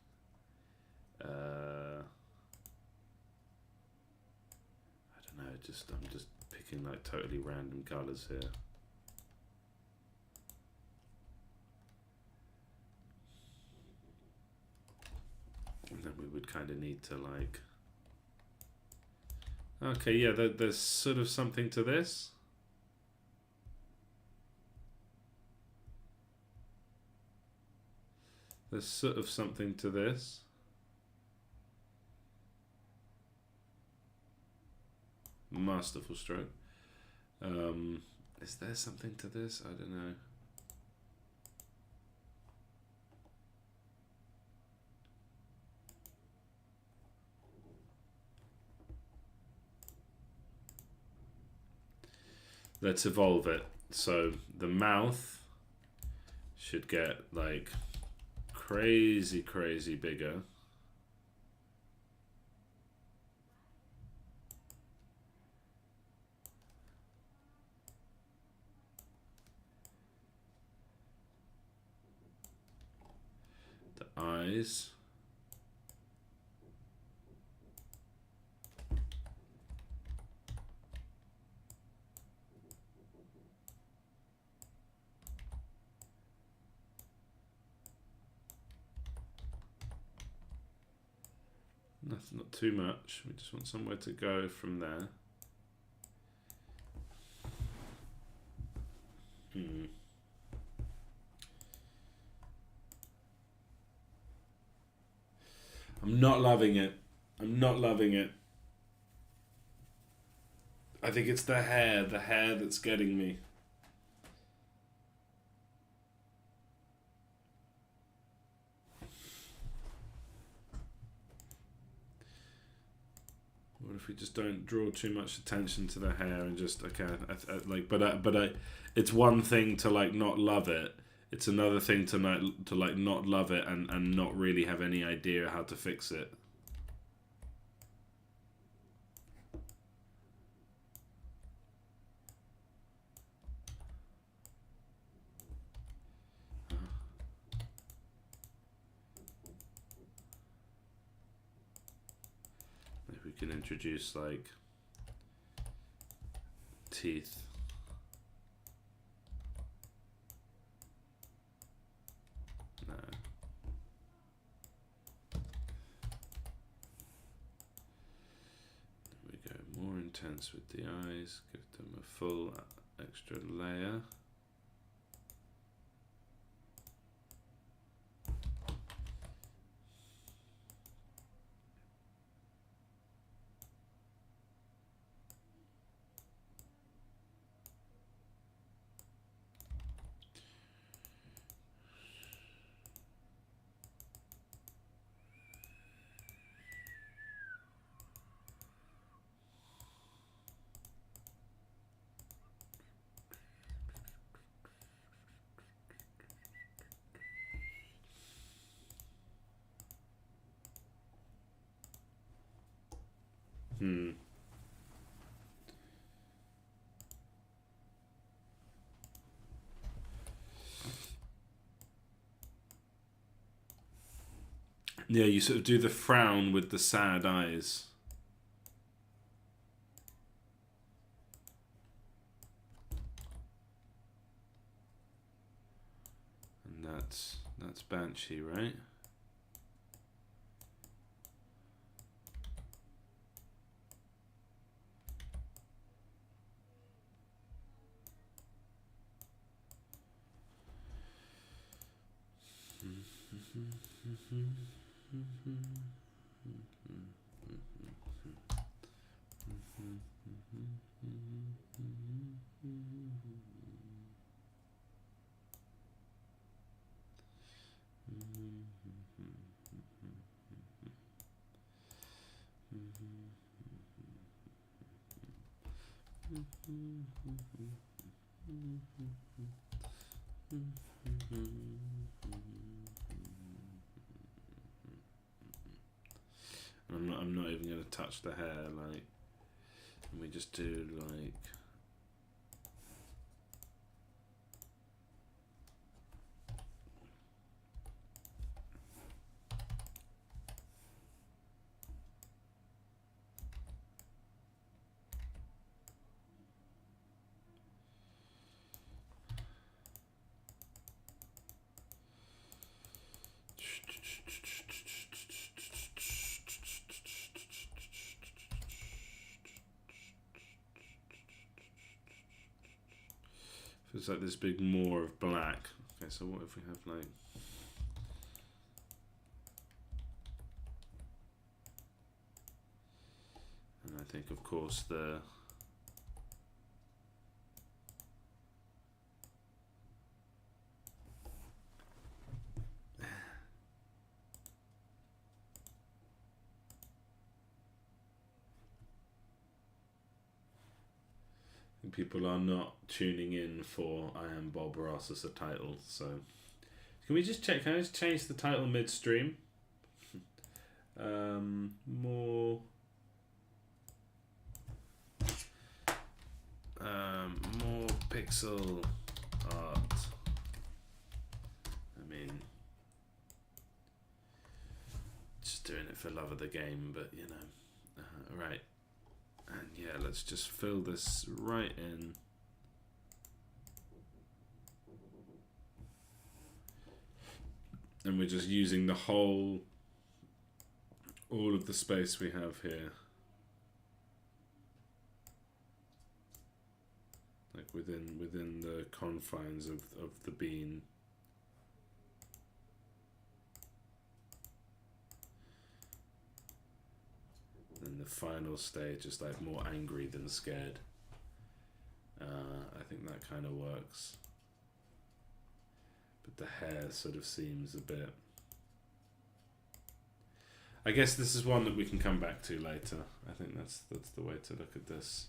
no, I'm just picking like totally random colours here. And then we would kind of need to like... Okay, yeah, there's sort of something to this. There's sort of something to this. Masterful stroke. Is there something to this? I don't know. Let's evolve it. So the mouth should get like crazy bigger. Eyes. Nothing, not too much. We just want somewhere to go from there. I'm not loving it. I'm not loving it. I think it's the hair that's getting me. What if we just don't draw too much attention to the hair and just it's one thing to like not love it. It's another thing to not love it and not really have any idea how to fix it. Maybe we can introduce like teeth. No. We go more intense with the eyes, give them a full extra layer. Yeah, you sort of do the frown with the sad eyes. And that's Banshee, right? I'm not even going to touch the hair, like, and we just do like feels like this big moor of black. Okay, so what if we have like and I think of course the people are not tuning in for I Am Bob Ross as a title, so can we just check? Can I just change the title midstream? More pixel art. I mean, just doing it for love of the game, but you know, right. And yeah, let's just fill this right in. And we're just using the all of the space we have here. Like within the confines of the bean. And the final stage is like more angry than scared. I think that kind of works. But the hair sort of seems a bit... I guess this is one that we can come back to later. I think that's the way to look at this.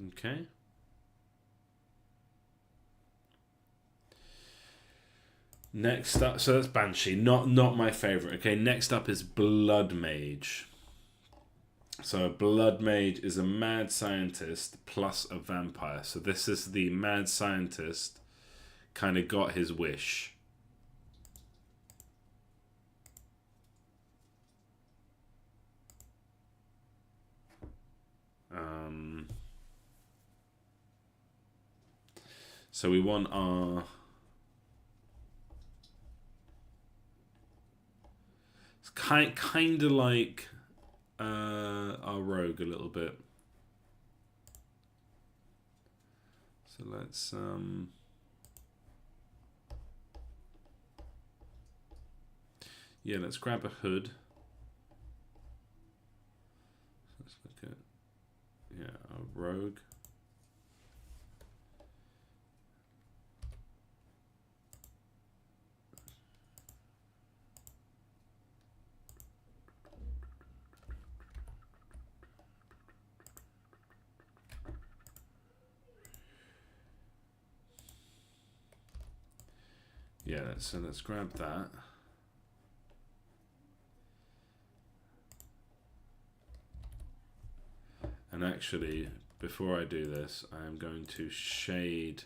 Okay. Next up, so that's Banshee, not my favorite. Okay, next up is Blood Mage. So a Blood Mage is a mad scientist plus a vampire. So this is the mad scientist kind of got his wish. So we want our... It's kind of like our rogue a little bit. So let's... yeah, let's grab a hood. Let's look at... yeah, our rogue. Yeah, so let's grab that. And actually, before I do this, I am going to shade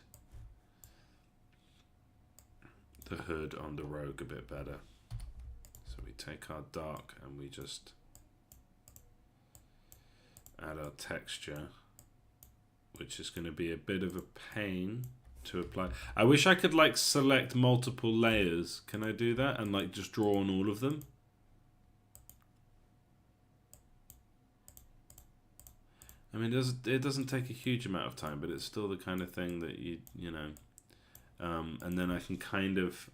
the hood on the rogue a bit better. So we take our dark and we just add our texture, which is going to be a bit of a pain to apply. I wish I could like select multiple layers. Can I do that and like just draw on all of them? I mean, it doesn't take a huge amount of time, but it's still the kind of thing that you know. And then I can kind of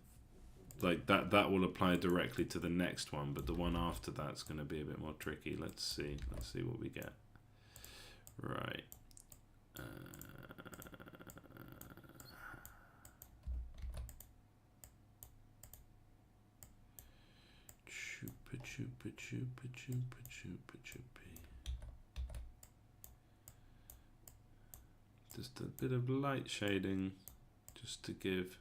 like that will apply directly to the next one, but the one after that's going to be a bit more tricky. Let's see what we get. Right. Just a bit of light shading just to give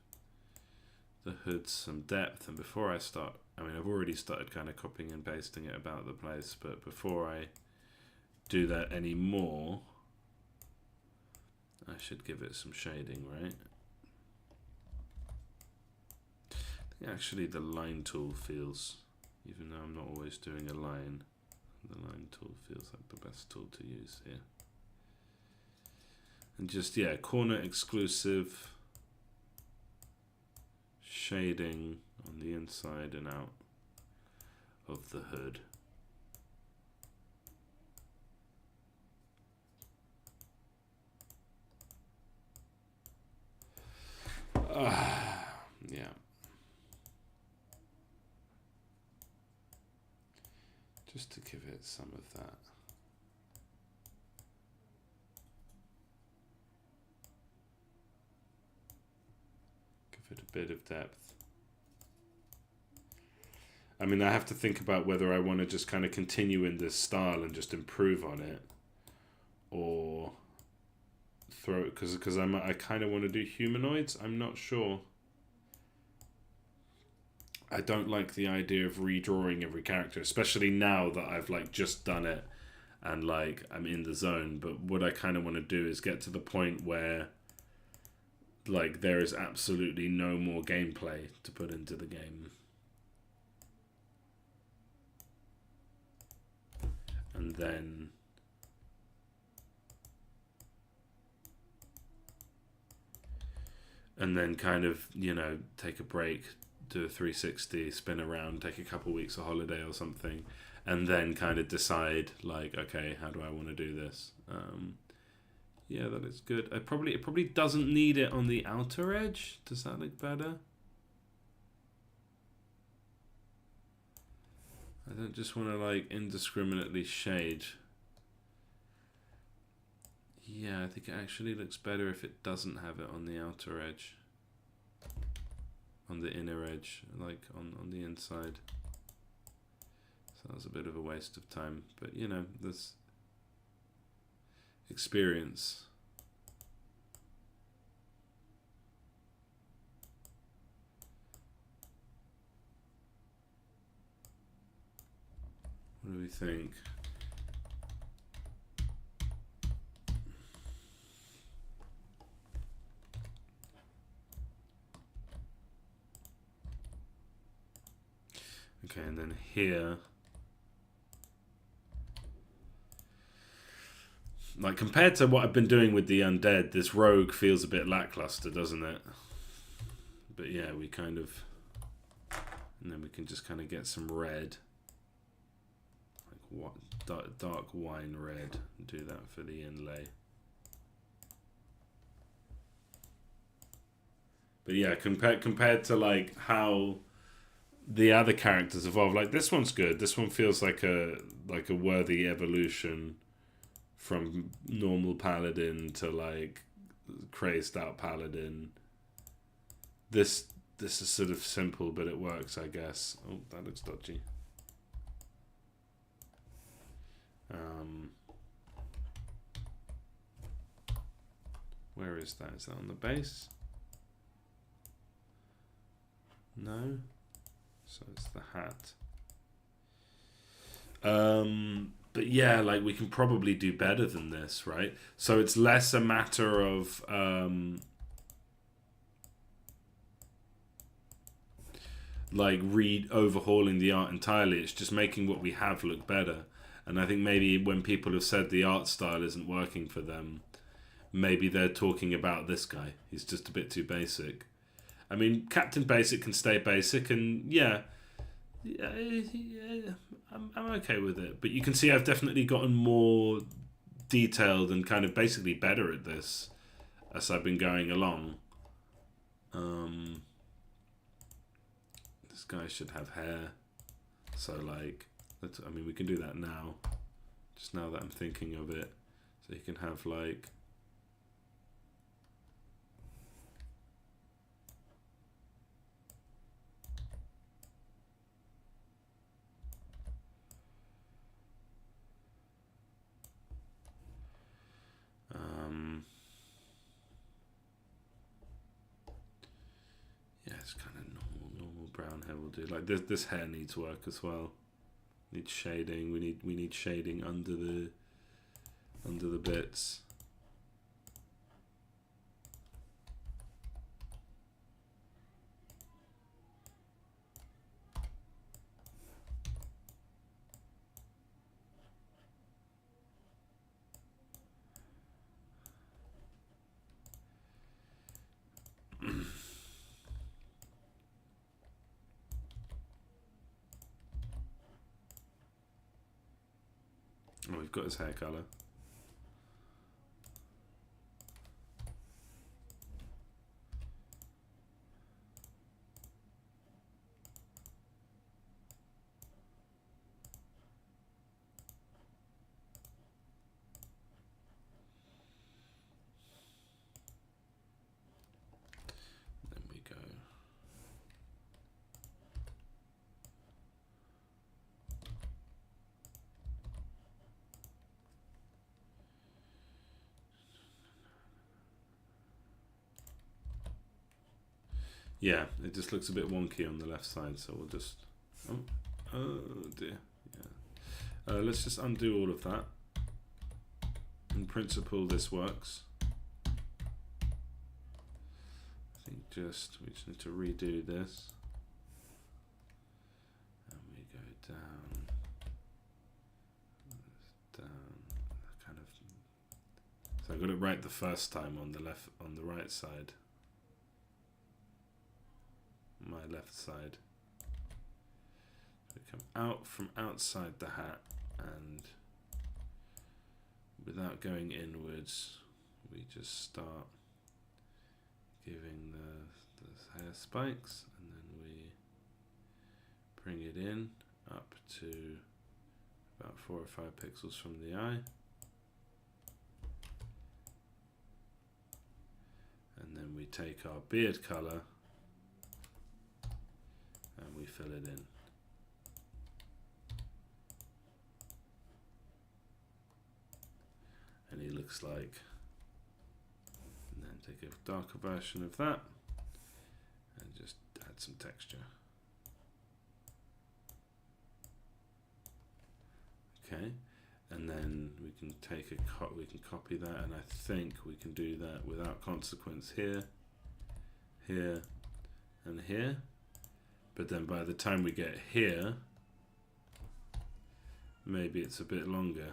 the hood some depth. And before I start, I mean, I've already started kind of copying and pasting it about the place, but before I do that anymore, I should give it some shading, right? I think actually the line tool feels, even though I'm not always doing a line, the line tool feels like the best tool to use here. And just, yeah, corner exclusive shading on the inside and out of the hood. Yeah. Just to give it some of that. Give it a bit of depth. I mean, I have to think about whether I want to just kind of continue in this style and just improve on it, or throw it, because I kind of want to do humanoids. I'm not sure. I don't like the idea of redrawing every character, especially now that I've like just done it and like I'm in the zone. But what I kind of want to do is get to the point where like there is absolutely no more gameplay to put into the game. And then kind of, you know, take a break, do a 360, spin around, take a couple weeks of holiday or something, and then kind of decide like, okay, how do I want to do this? Yeah, that is good. It probably doesn't need it on the outer edge. Does that look better? I don't just want to like indiscriminately shade. Yeah, I think it actually looks better if it doesn't have it on the outer edge. on the inner edge, like on the inside. So that was a bit of a waste of time, but you know, there's experience. What do we think? Okay, and then here, like compared to what I've been doing with the undead, this rogue feels a bit lackluster, doesn't it? But yeah, we kind of, and then we can just kind of get some red, like what dark wine red, and do that for the inlay. But yeah, compared to like how the other characters evolve, like this one's good. This one feels like a worthy evolution from normal paladin to like crazed out paladin. This is sort of simple, but it works, I guess. Oh, that looks dodgy. Where is that? Is that on the base? No. So it's the hat. But yeah, like we can probably do better than this, right? So it's less a matter of like overhauling the art entirely. It's just making what we have look better. And I think maybe when people have said the art style isn't working for them, maybe they're talking about this guy. He's just a bit too basic. I mean, Captain Basic can stay basic, and yeah, I'm okay with it. But you can see I've definitely gotten more detailed and kind of basically better at this as I've been going along. This guy should have hair, so like, I mean, we can do that now. Just now that I'm thinking of it, so you can have like. Yeah, it's kind of normal brown hair will do. Like this hair needs work as well. Needs shading. We need shading under the bits. Oh, we've got his hair colour. Then we go. Yeah, it just looks a bit wonky on the left side, so we'll just... Oh dear. Yeah. Let's just undo all of that. In principle, this works. I think we just need to redo this. And we go down, kind of... So I got it right the first time on the right side. My left side. We come out from outside the hat, and without going inwards, we just start giving the hair spikes, and then we bring it in up to about 4 or 5 pixels from the eye. And then we take our beard color fill it in. And he looks like, and then take a darker version of that and just add some texture. Okay, and then we can take we can copy that, and I think we can do that without consequence here, here, and here. But then by the time we get here, maybe it's a bit longer.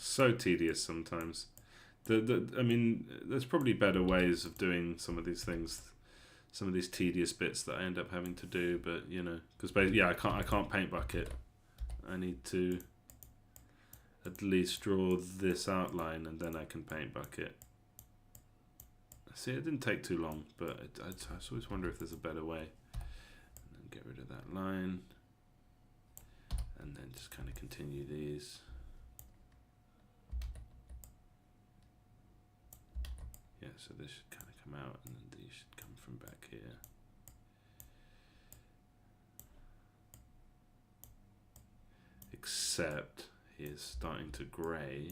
So tedious sometimes. I mean, there's probably better ways of doing some of these things, some of these tedious bits that I end up having to do. But you know, because yeah, I can't paint bucket. I need to at least draw this outline, and then I can paint bucket. See, it didn't take too long, but I always wonder if there's a better way. And then get rid of that line, and then just kind of continue these. Yeah, so this should kind of come out, and then these should come from back here. Except he is starting to grey,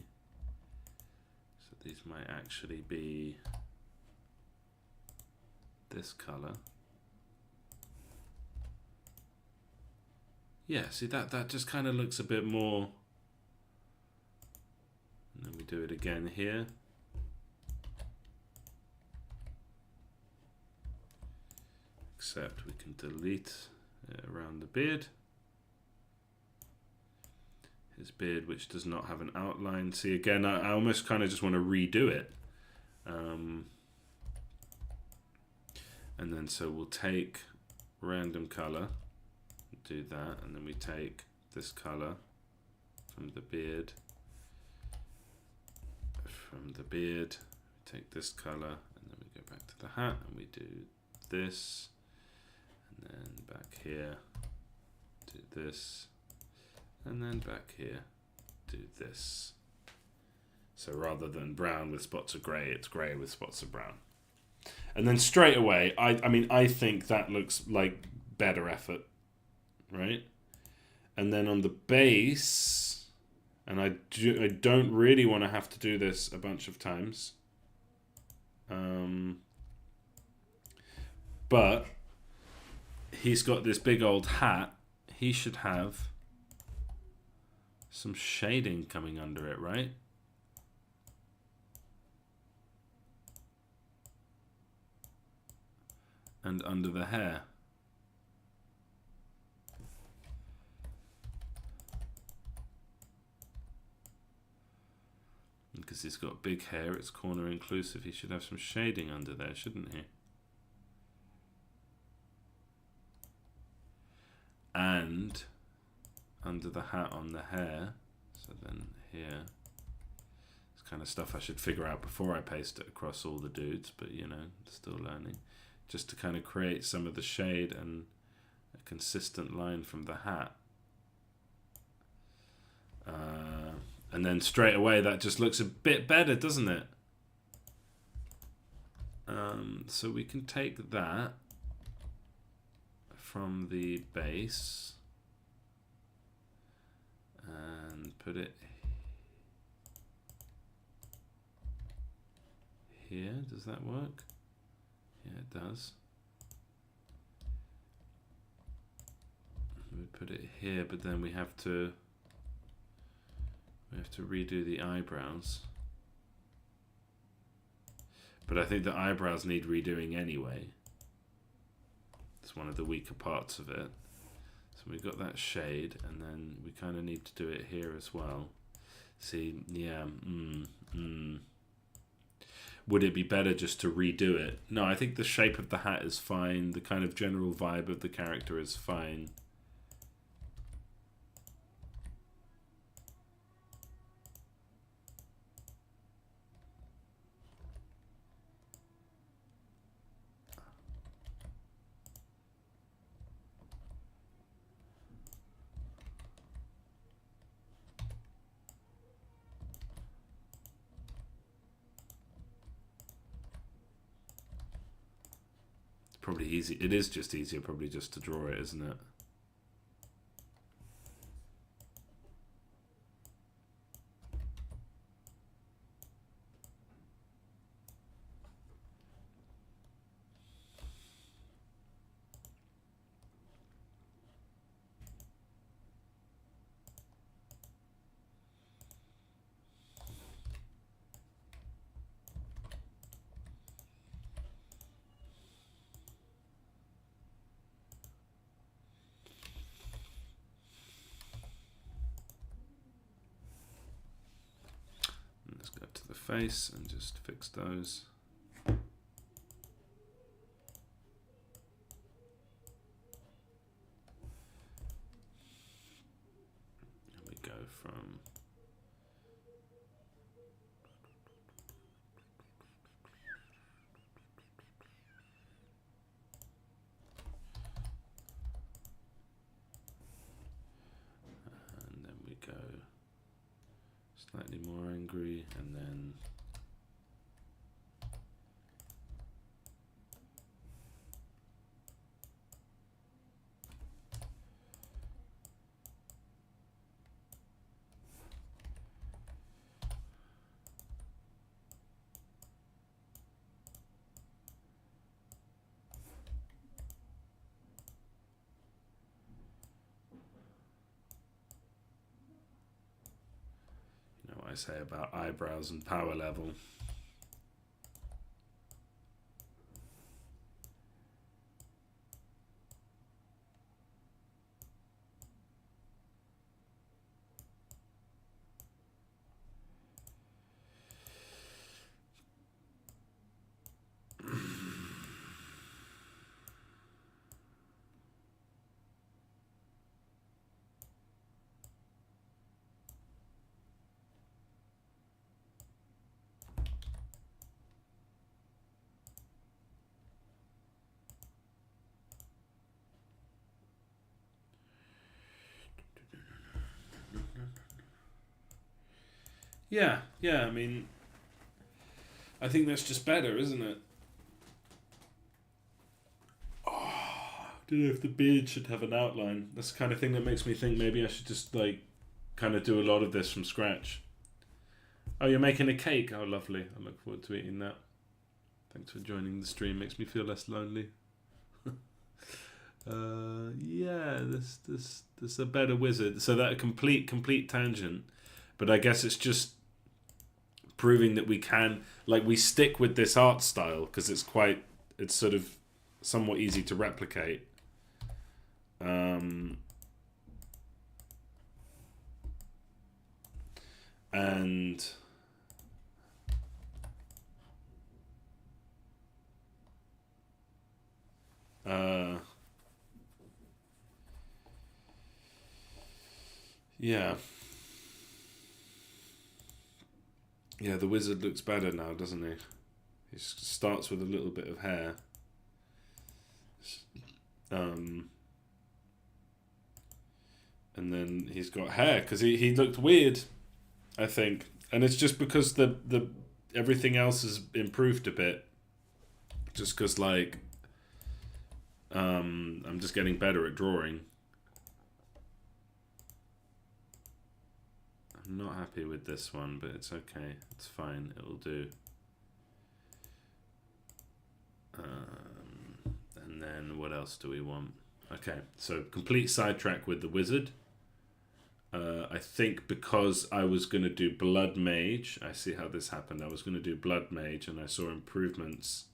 so these might actually be this colour. Yeah, see that just kind of looks a bit more. And then we do it again here. Except we can delete around the beard. His beard, which does not have an outline. See, again, I almost kind of just want to redo it. And then so we'll take random color, do that, and then we take this color from the beard. From the beard, we take this color, and then we go back to the hat, and we do this. And then back here, do this, and then back here, do this. So rather than brown with spots of grey, it's grey with spots of brown. And then straight away, I mean, I think that looks like better effort, right? And then on the base, and I don't really want to have to do this a bunch of times, but he's got this big old hat. He should have some shading coming under it, right? And under the hair. Because he's got big hair, it's corner inclusive, he should have some shading under there, shouldn't he? And under the hat on the hair, so then here, it's kind of stuff I should figure out before I paste it across all the dudes, but you know, still learning. Just to kind of create some of the shade and a consistent line from the hat. And then straight away that just looks a bit better, doesn't it? So we can take that from the base and put it here. Does that work? Yeah, it does. We put it here, but then we have to redo the eyebrows. But I think the eyebrows need redoing anyway. It's one of the weaker parts of it. So we've got that shade, and then we kind of need to do it here as well. See, yeah, would it be better just to redo it? No, I think the shape of the hat is fine. The kind of general vibe of the character is fine. Probably easy. It is just easier probably just to draw it, isn't it? Let's go to the face and just fix those. And we go from and then we go slightly more angry, and then you know what I say about eyebrows and power level. Yeah, I mean, I think that's just better, isn't it? Oh, I don't know if the beard should have an outline. That's the kind of thing that makes me think maybe I should just, like, kind of do a lot of this from scratch. Oh, you're making a cake? Oh, lovely. I look forward to eating that. Thanks for joining the stream. Makes me feel less lonely. Yeah, this a better wizard. So that a complete tangent. But I guess it's just proving that we can, like, we stick with this art style because it's sort of somewhat easy to replicate. And yeah. Yeah, the wizard looks better now, doesn't he? He starts with a little bit of hair. And then he's got hair, because he looked weird, I think. And it's just because the everything else has improved a bit. Just because, like, I'm just getting better at drawing. I'm not happy with this one, but it's okay. It's fine. It'll do. And then what else do we want? Okay, so complete sidetrack with the wizard. I think because I was going to do Blood Mage, I see how this happened. I was going to do Blood Mage, and I saw improvements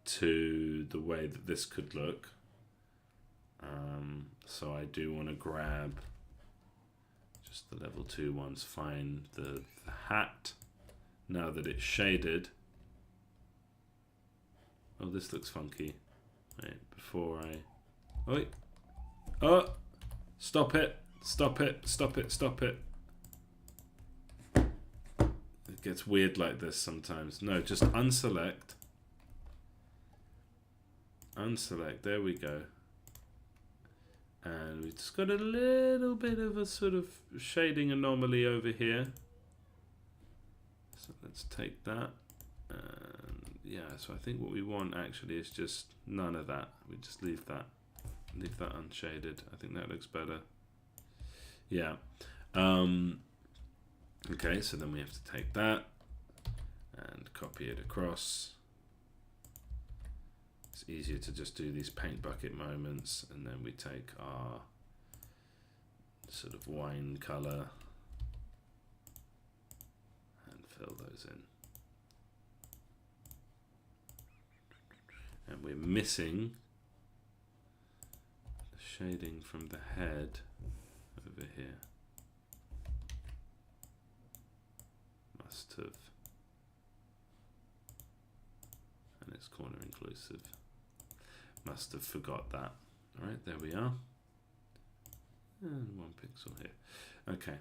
to the way that this could look. So I do want to grab just the level 2 ones. Fine. The hat, now that it's shaded, Oh, this looks funky. Wait, before I... Oh, wait. Oh! Stop it! Stop it! Stop it! Stop it! It gets weird like this sometimes. No, just unselect. Unselect. There we go. And we've just got a little bit of a sort of shading anomaly over here. So let's take that. And yeah, so I think what we want actually is just none of that. We just leave that. Leave that unshaded. I think that looks better. Yeah. Okay, so then we have to take that and copy it across. It's easier to just do these paint bucket moments, and then we take our sort of wine color and fill those in. And we're missing the shading from the head over here. Must have. And it's corner inclusive. Must have forgot that. All right, there we are. And 1 pixel here. Okay.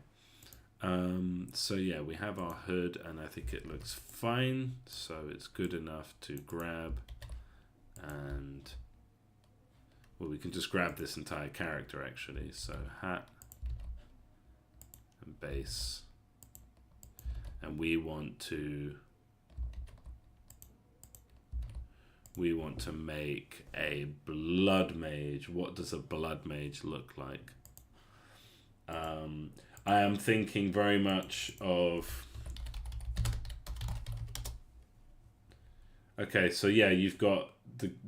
So yeah, we have our hood, and I think it looks fine. So it's good enough to grab, and well, we can just grab this entire character actually. So hat and base, and we want to make a blood mage. What does a blood mage look like? I am thinking very much of... Okay, so yeah, you've got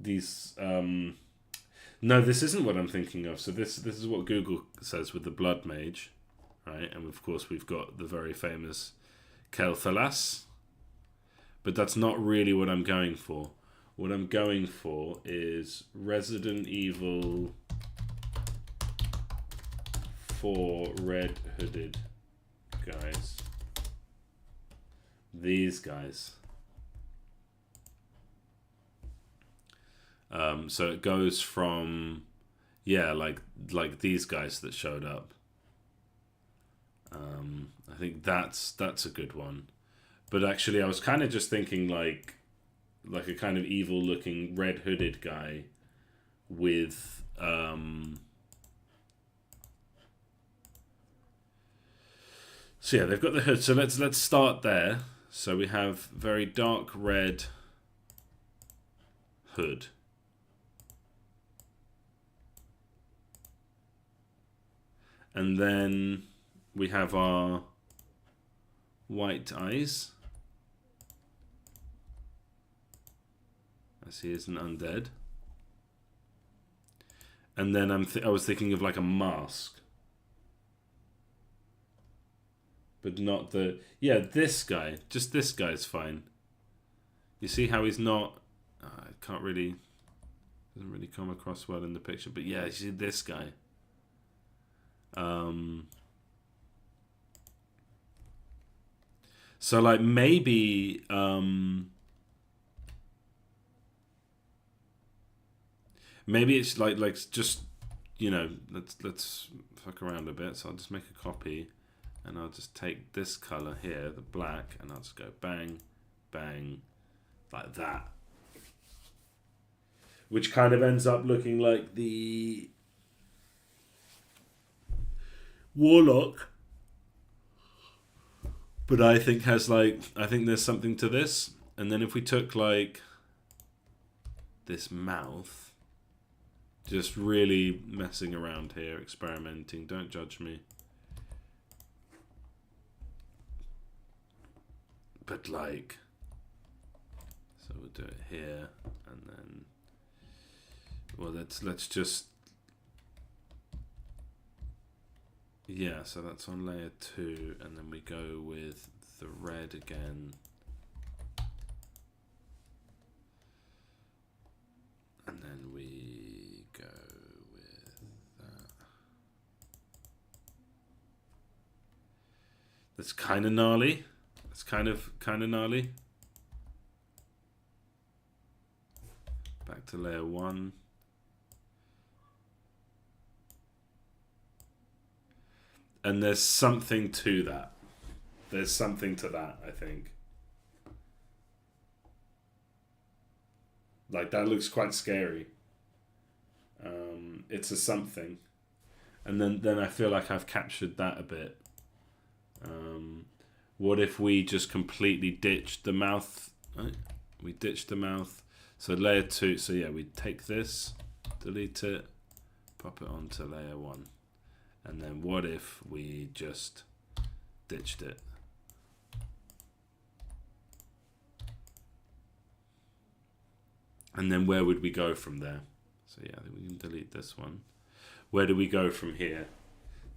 these... No, this isn't what I'm thinking of. So this is what Google says with the blood mage, right? And of course we've got the very famous Kel'Thalas. But that's not really what I'm going for. What I'm going for is Resident Evil 4 red hooded guys. These guys. So it goes from, yeah, like these guys that showed up. I think that's a good one. But actually, I was kind of just thinking like a kind of evil looking red hooded guy with so yeah, they've got the hood. So let's start there. So we have very dark red hood. And then we have our white eyes. As he is an undead. And then I was thinking of like a mask. But not the... Yeah, this guy. Just this guy's fine. You see how he's not... can't really... Doesn't really come across well in the picture. But yeah, you see this guy. So like maybe... maybe it's like just, you know, let's fuck around a bit. So I'll just make a copy, and I'll just take this color here, the black, and I'll just go bang, bang, like that. Which kind of ends up looking like the Warlock. But I think has like, I think there's something to this. And then if we took like this mouth, just really messing around here, experimenting. Don't judge me. But like, so we'll do it here, and then, well, let's just, yeah. So that's on layer 2, and then we go with the red again, and then we go with that. That's kind of gnarly. It's kind of gnarly. Back to layer 1. And there's something to that. There's something to that, I think. Like, that looks quite scary. It's a something. And then I feel like I've captured that a bit. What if we just completely ditched the mouth? Right? We ditched the mouth. So layer 2. So yeah, we take this, delete it, pop it onto layer 1. And then what if we just ditched it? And then where would we go from there? So yeah, I think we can delete this one. Where do we go from here?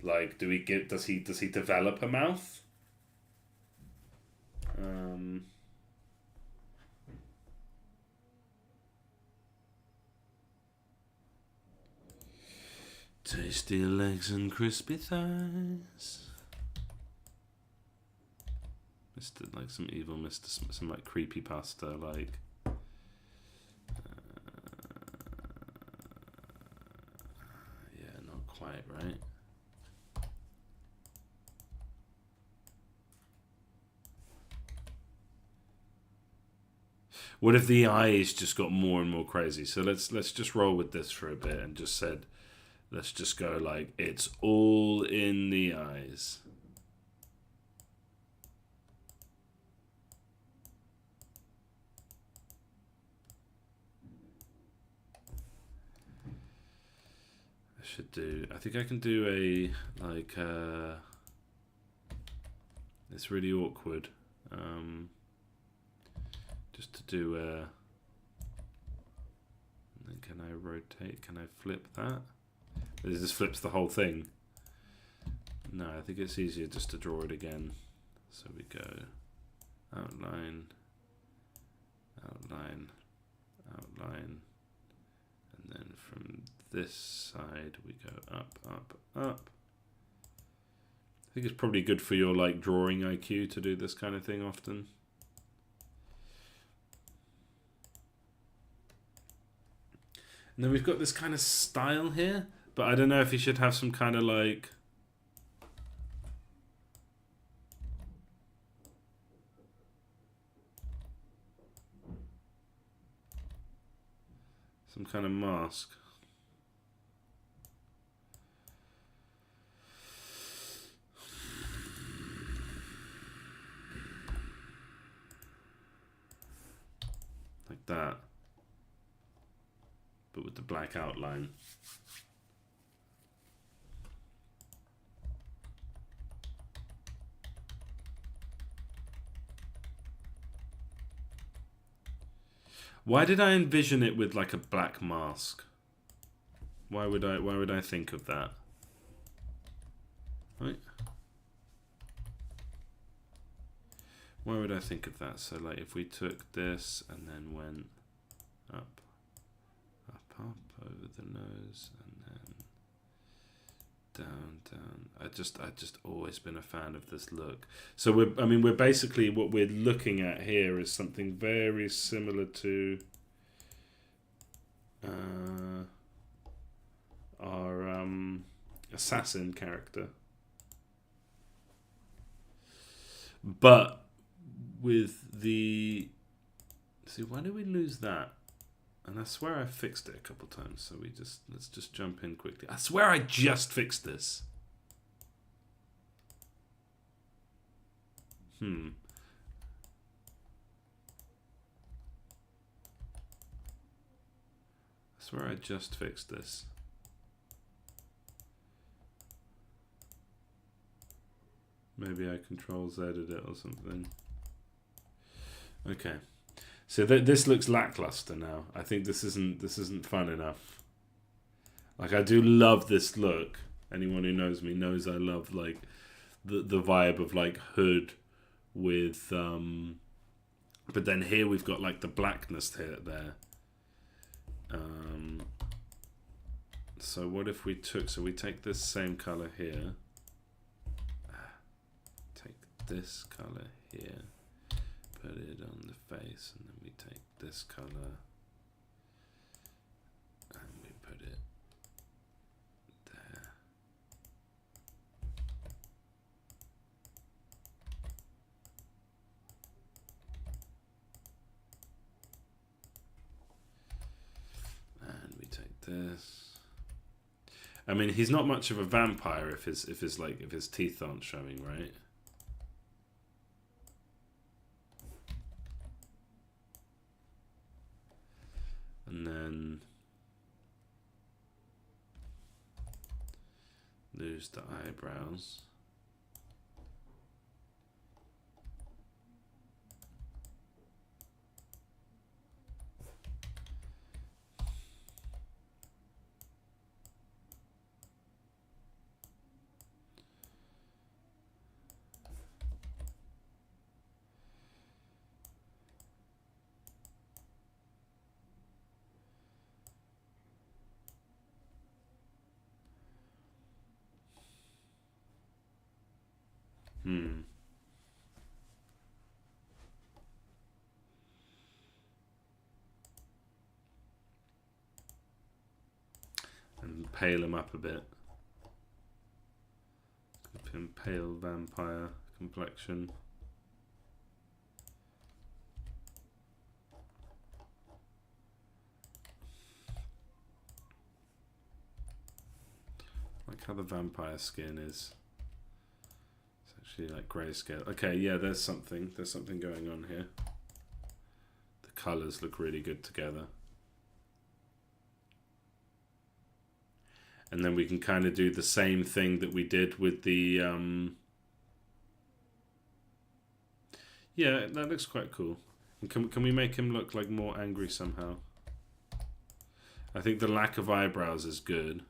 Like, do we get? Does he develop a mouth? Tasty legs and crispy thighs. Mr. Like some evil Mr. Some like creepy pasta like. Yeah, not quite right. What if the eyes just got more and more crazy? So let's just roll with this for a bit and just said, let's just go like it's all in the eyes. I think I can do a like it's really awkward just to do a, and then can I rotate, can I flip that? This just flips the whole thing. No, I think it's easier just to draw it again. So we go outline, outline, outline, and then from this side we go up, up, up. I think it's probably good for your like drawing IQ to do this kind of thing often. And then we've got this kind of style here, but I don't know if you should have some kind of like some kind of mask. Like that. But with the black outline. Why did I envision it with like a black mask? Why would I think of that? Right? Why would I think of that? So like if we took this and then went up, up, up over the nose and then down, down. I just always been a fan of this look. So we're basically, what we're looking at here is something very similar to our assassin character, but with the, see, why did we lose that? And I swear I fixed it a couple times, so let's just jump in quickly. I swear I just fixed this. I swear I just fixed this. Maybe I Control-Z'd it or something. Okay. So this looks lackluster now. I think this isn't fun enough. Like, I do love this look. Anyone who knows me knows I love like the vibe of like hood with but then here we've got like the blackness here there. So what if we take this same color here, take this color here, put it on the face, and then we take this color this. I mean, he's not much of a vampire if his teeth aren't showing, right? And then lose the eyebrows. And pale him up a bit. Give him pale vampire complexion. Like how the vampire skin is. It's actually like grayscale. Okay, yeah, there's something going on here. The colours look really good together. And then we can kind of do the same thing that we did with the... Yeah, that looks quite cool. And can we make him look like more angry somehow? I think the lack of eyebrows is good.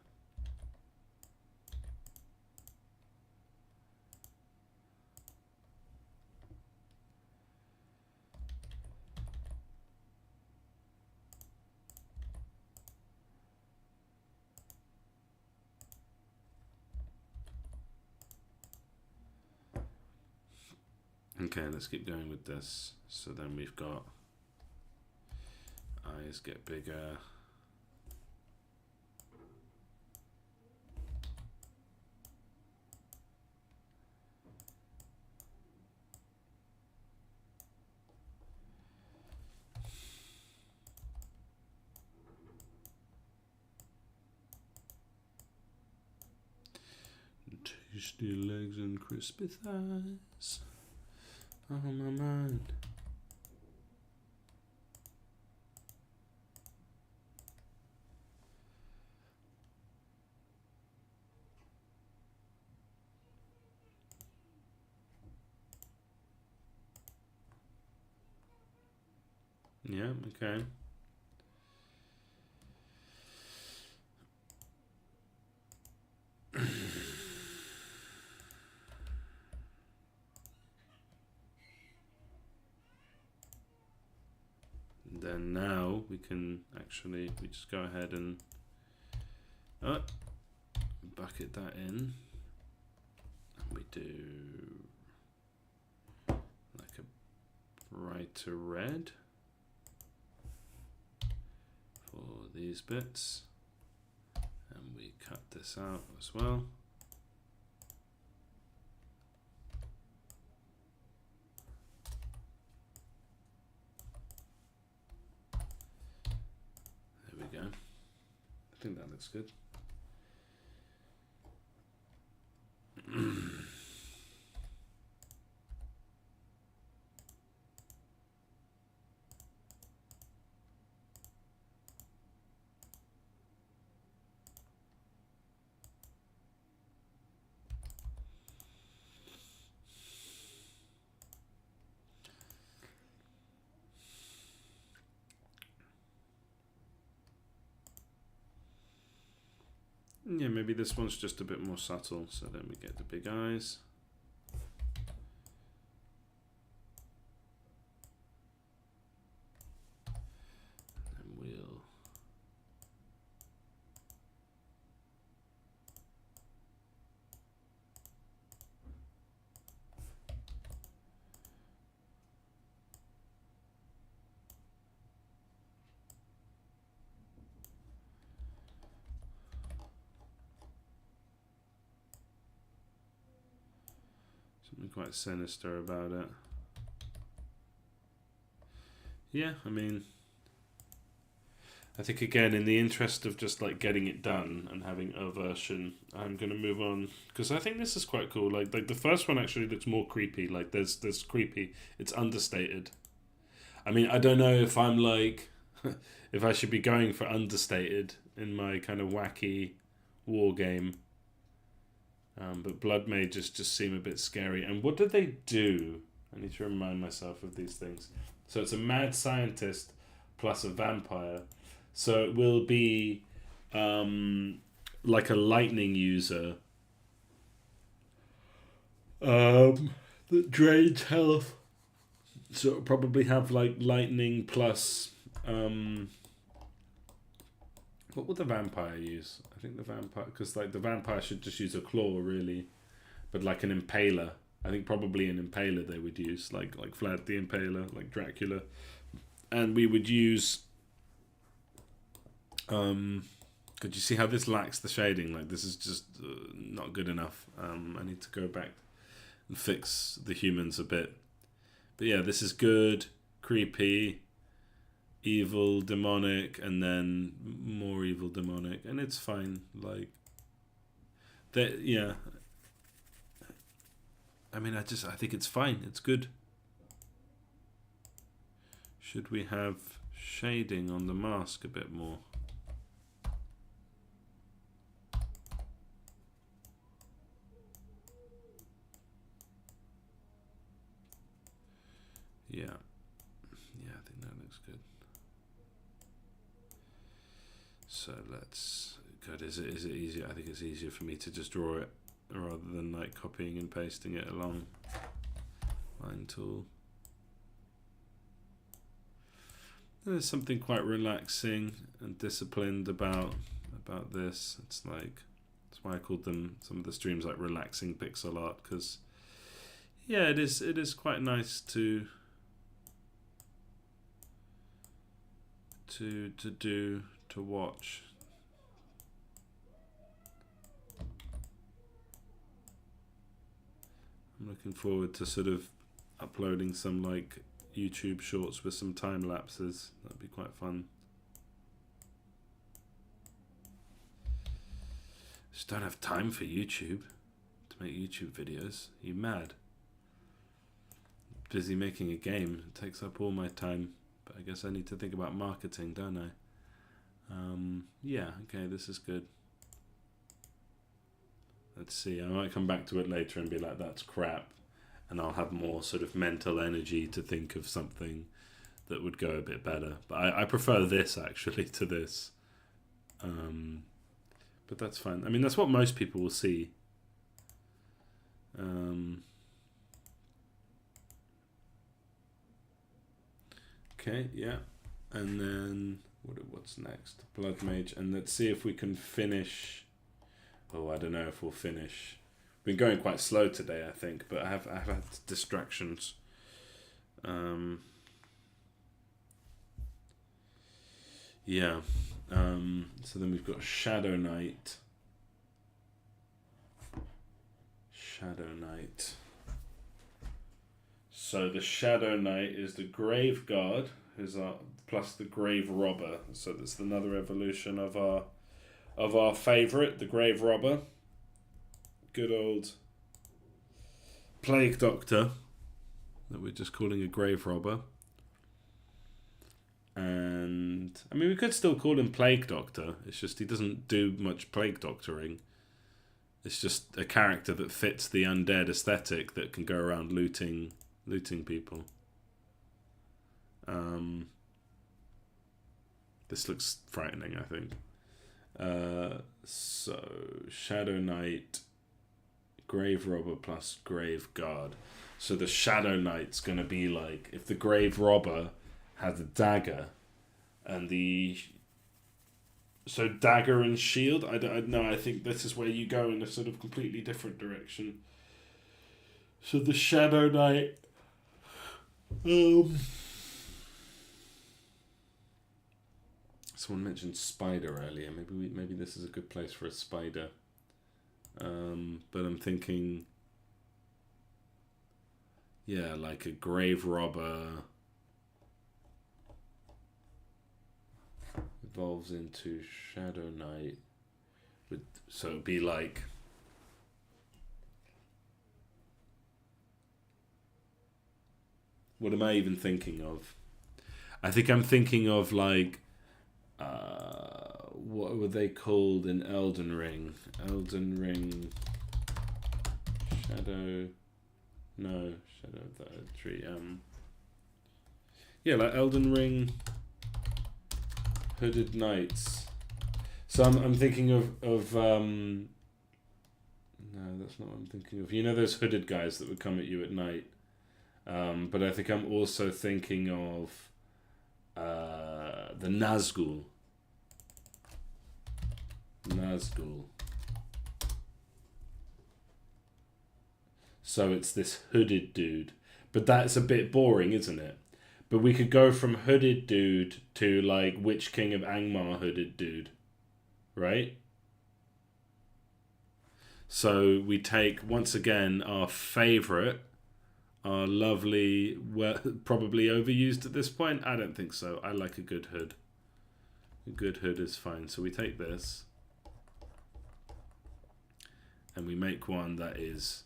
Okay, let's keep going with this. So then we've got eyes get bigger. Tasty legs and crispy thighs. On my mind. Yeah, okay. Then now we can actually, we just go ahead and bucket that in, and we do like a brighter red for these bits, and we cut this out as well. I think that looks good. Yeah, maybe this one's just a bit more subtle, so then we get the big eyes. And we'll something quite sinister about it. Yeah, I mean, I think again, in the interest of just like getting it done and having a version, I'm gonna move on because I think this is quite cool. Like the first one actually looks more creepy. Like there's creepy. It's understated. I mean, I don't know if I'm like if I should be going for understated in my kind of wacky war game. But Blood Mages just seem a bit scary. And what did they do? I need to remind myself of these things. So it's a mad scientist plus a vampire. So it will be like a lightning user that drains health. So it'll probably have like lightning plus... what would the vampire use? I think the vampire... Because like the vampire should just use a claw, really. But like an impaler. I think probably an impaler they would use. Like Vlad the Impaler, like Dracula. And we would use... could you see how this lacks the shading? Like this is just not good enough. I need to go back and fix the humans a bit. But yeah, this is good, creepy, evil, demonic, and then more evil, demonic, and it's fine. Like that, yeah. I mean, I think it's fine. It's good. Should we have shading on the mask a bit more? Yeah. Yeah, I think that looks good. So let's... God, is it easier? I think it's easier for me to just draw it rather than like copying and pasting it along. Line tool. There's something quite relaxing and disciplined about this. It's like... That's why I called them, some of the streams, like relaxing pixel art, because yeah, it is quite nice to watch. I'm looking forward to sort of uploading some like YouTube shorts with some time lapses. That'd be quite fun. Just don't have time for YouTube to make YouTube videos. Are you mad? Busy making a game. It takes up all my time. But I guess I need to think about marketing, don't I? Yeah, okay, this is good. Let's see. I might come back to it later and be like, that's crap. And I'll have more sort of mental energy to think of something that would go a bit better. But I prefer this, actually, to this. But that's fine. I mean, that's what most people will see. Okay, yeah. And then, what's next? Blood Mage. And let's see if we can finish... Oh, I don't know if we'll finish. Been going quite slow today, I think, but I've had distractions. Yeah. So then we've got Shadow Knight. Shadow Knight. So the Shadow Knight is the Grave Guard, who's plus the Grave Robber. So that's another evolution of our favourite, the Grave Robber. Good old Plague Doctor that we're just calling a Grave Robber. And I mean, we could still call him Plague Doctor. It's just he doesn't do much plague doctoring. It's just a character that fits the undead aesthetic that can go around looting people. This looks frightening, I think. So Shadow Knight, Grave Robber plus Grave Guard. So the Shadow Knight's going to be like, if the Grave Robber has a dagger and so dagger and shield, I don't know, I think this is where you go in a sort of completely different direction. So the Shadow Knight, someone mentioned spider earlier. Maybe this is a good place for a spider. But I'm thinking, yeah, like a Grave Robber evolves into Shadow Knight. So it'd be like... What am I even thinking of? I think I'm thinking of like... what were they called in Elden Ring? Elden Ring... Shadow... No, Shadow of the Tree. Yeah, like Elden Ring... Hooded Knights. So I'm thinking of no, that's not what I'm thinking of. You know those hooded guys that would come at you at night. But I think I'm also thinking of the Nazgul. Nazgul. So it's this hooded dude. But that's a bit boring, isn't it? But we could go from hooded dude to like Witch King of Angmar hooded dude. Right? So we take, once again, our favourite, our lovely, well, probably overused at this point. I don't think so. I like a good hood. A good hood is fine. So we take this and we make one that is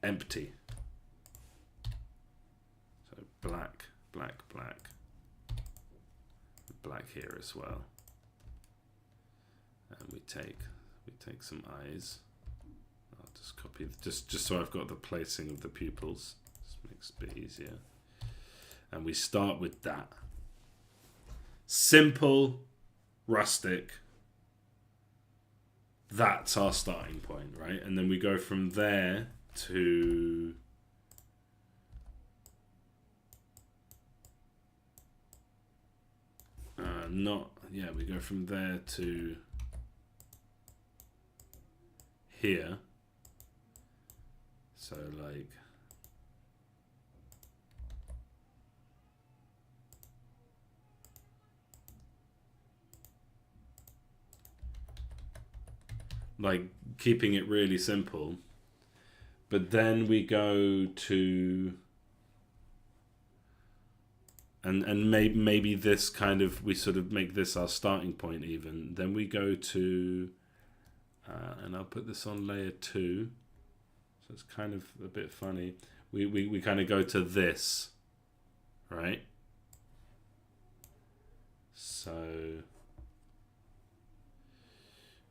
empty. So black, black, black. Black here as well. And we take some eyes. I'll just copy, just so I've got the placing of the pupils. This makes it a bit easier. And we start with that. Simple, rustic. That's our starting point, right? And then we go from there to... we go from there to here. So like keeping it really simple. But then we go to... And maybe this kind of, we sort of make this our starting point even. Then we go to, and I'll put this on layer 2. So it's kind of a bit funny. We kind of go to this, right? So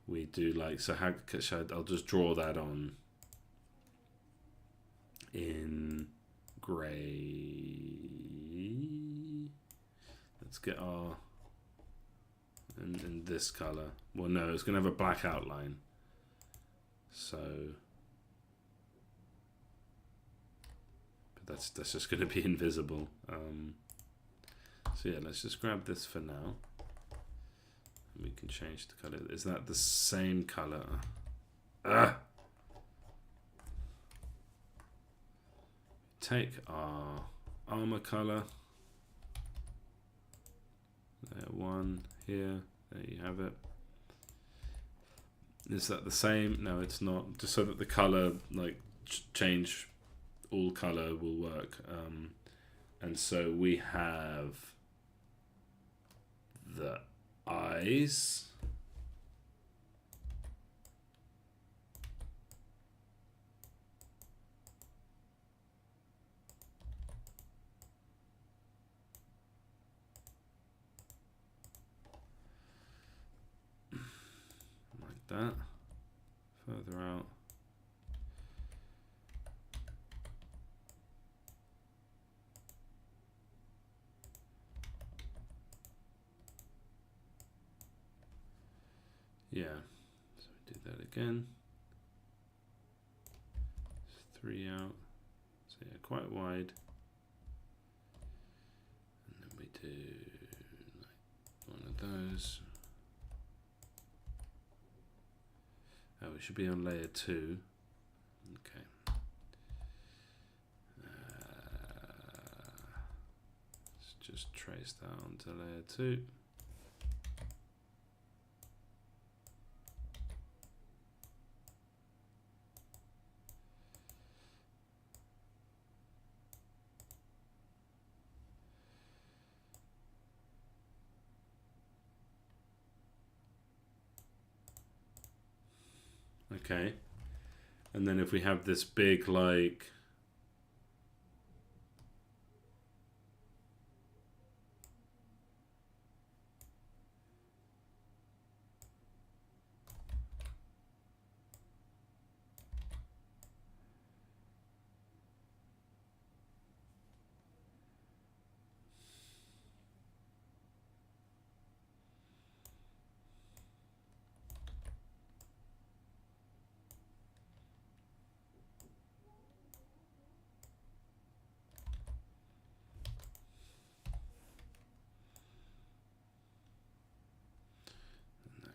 we do like, so how should I'll just draw that on in grey. Let's get our, in this color. Well, no, it's going to have a black outline. So, but that's just going to be invisible. So yeah, let's just grab this for now. We can change the color. Is that the same color? Take our armor color. There, one here. There you have it. Is that the same? No, it's not. Just so that the color, like, change, all color will work. And so we have the eyes. That further out. Yeah, so we do that again. It's 3 out, so yeah, quite wide. And then we do like one of those. Oh, we should be on layer 2. Okay. Let's just trace that onto layer 2. Okay. And then if we have this big, like,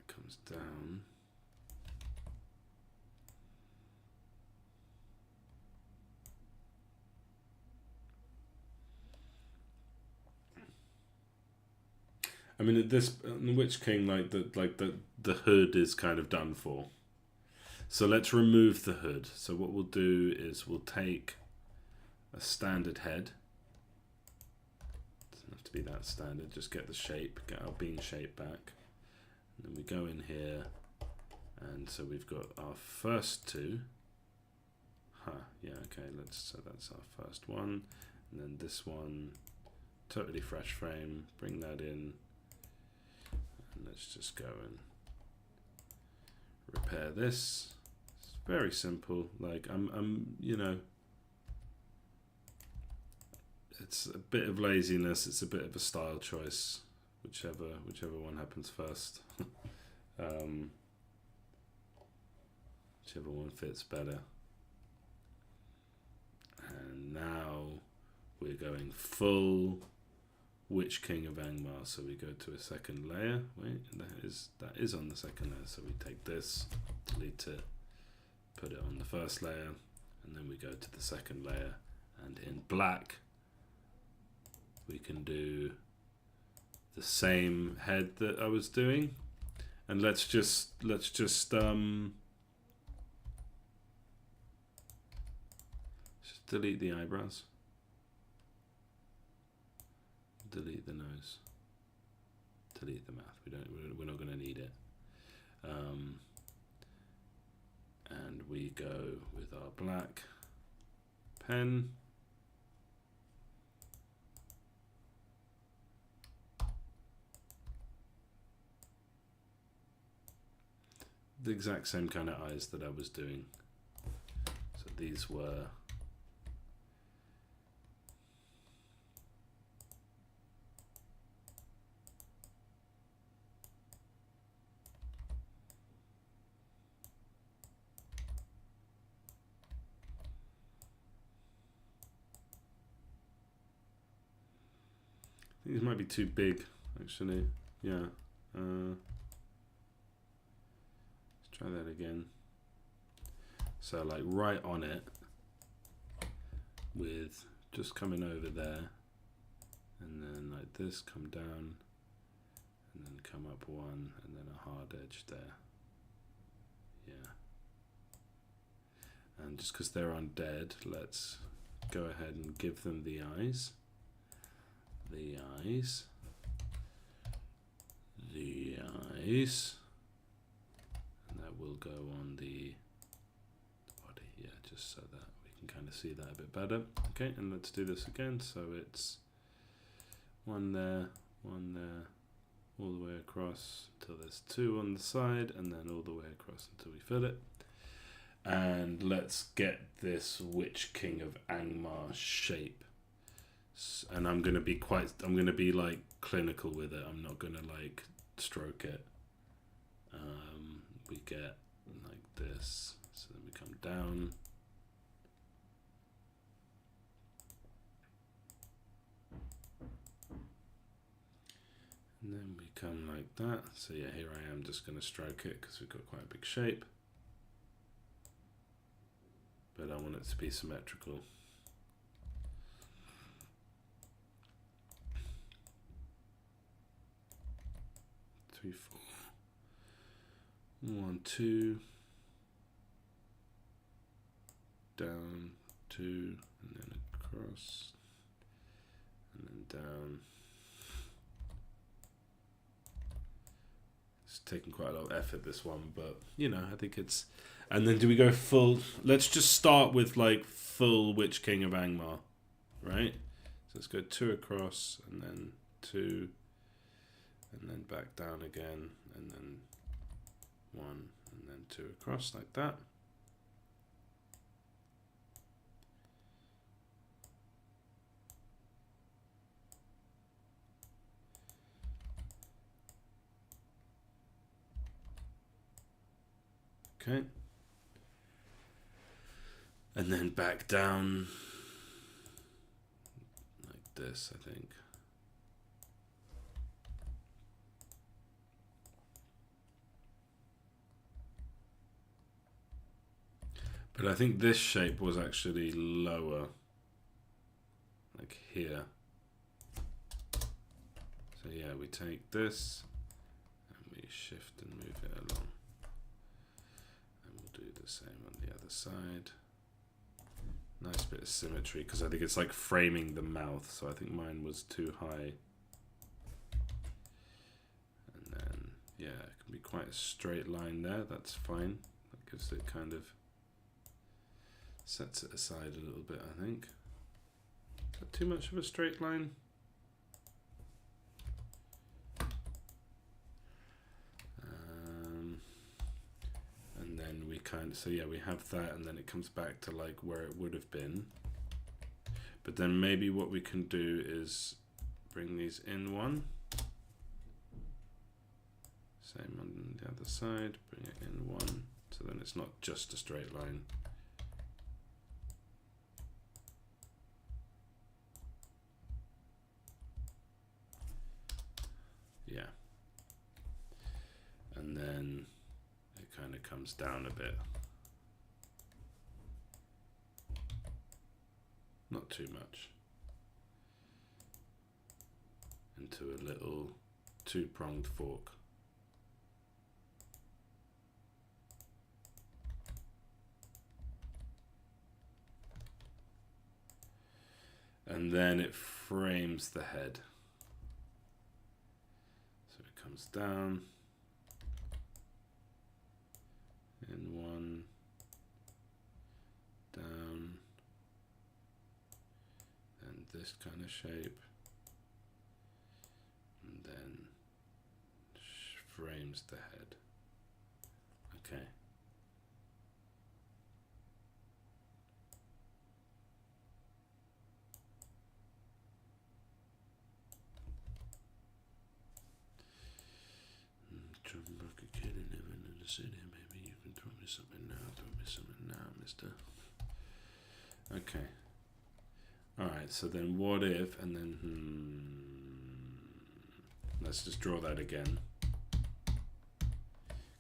comes down. I mean, at this Witch King, like the hood is kind of done for. So let's remove the hood. So what we'll do is we'll take a standard head. Doesn't have to be that standard. Just get the shape, get our bean shape back. And then we go in here, and so we've got our first two. Yeah, okay, so that's our first one. And then this one, totally fresh frame, bring that in. And let's just go and repair this. It's very simple. Like I'm you know, it's a bit of laziness, it's a bit of a style choice, whichever one happens first. Whichever one fits better. And now we're going full Witch King of Angmar. So we go to a second layer. Wait, that is on the second layer. So we take this, delete it, put it on the first layer, and then we go to the second layer. And in black, we can do the same head that I was doing. And let's just delete the eyebrows, delete the nose, delete the mouth. We're not going to need it. And we go with our black pen. The exact same kind of eyes that I was doing. So these were these might be too big, actually. Yeah. Let's try that again. So like right on it, with just coming over there, and then like this, come down, and then come up one, and then a hard edge there. Yeah. And just because they're undead, let's go ahead and give them the eyes. The eyes. The eyes. And that will go on the body. Yeah, just so that we can kind of see that a bit better. Okay, and let's do this again. So it's one there, all the way across until there's two on the side, and then all the way across until we fill it. And let's get this Witch King of Angmar shape. And I'm gonna be like clinical with it. I'm not gonna like stroke it. We get like this, so then we come down. And then we come like that. So yeah, here I am just gonna stroke it because we've got quite a big shape. But I want it to be symmetrical. 3, 4, 1, 2, down, 2, and then across, and then down. Let's taken quite a lot of effort, this one, but you know, I think it's. And then do we go full? Let's just start with like full Witch King of Angmar, right? So let's go 2 across, and then 2, and then back down again, and then 1, and then 2 across like that. Okay. And then back down like this, I think. But I think this shape was actually lower, like here. So yeah, we take this and we shift and move it along. And we'll do the same on the other side. Nice bit of symmetry, because I think it's like framing the mouth, so I think mine was too high. And then, yeah, it can be quite a straight line there, that's fine. That gives it kind of, sets it aside a little bit, I think. Is that too much of a straight line? And then we kind of, so yeah, we have that, and then it comes back to like where it would have been. But then maybe what we can do is bring these in one. Same on the other side, bring it in one. So then it's not just a straight line. Yeah. And then it kind of comes down a bit. Not too much. Into a little 2-pronged fork. And then it frames the head. So it comes down in one, down, and this kind of shape, and then frames the head. Okay. Like a kid living in the city, maybe you can throw me something now, mister. Okay. Alright, so then what if, and then, let's just draw that again.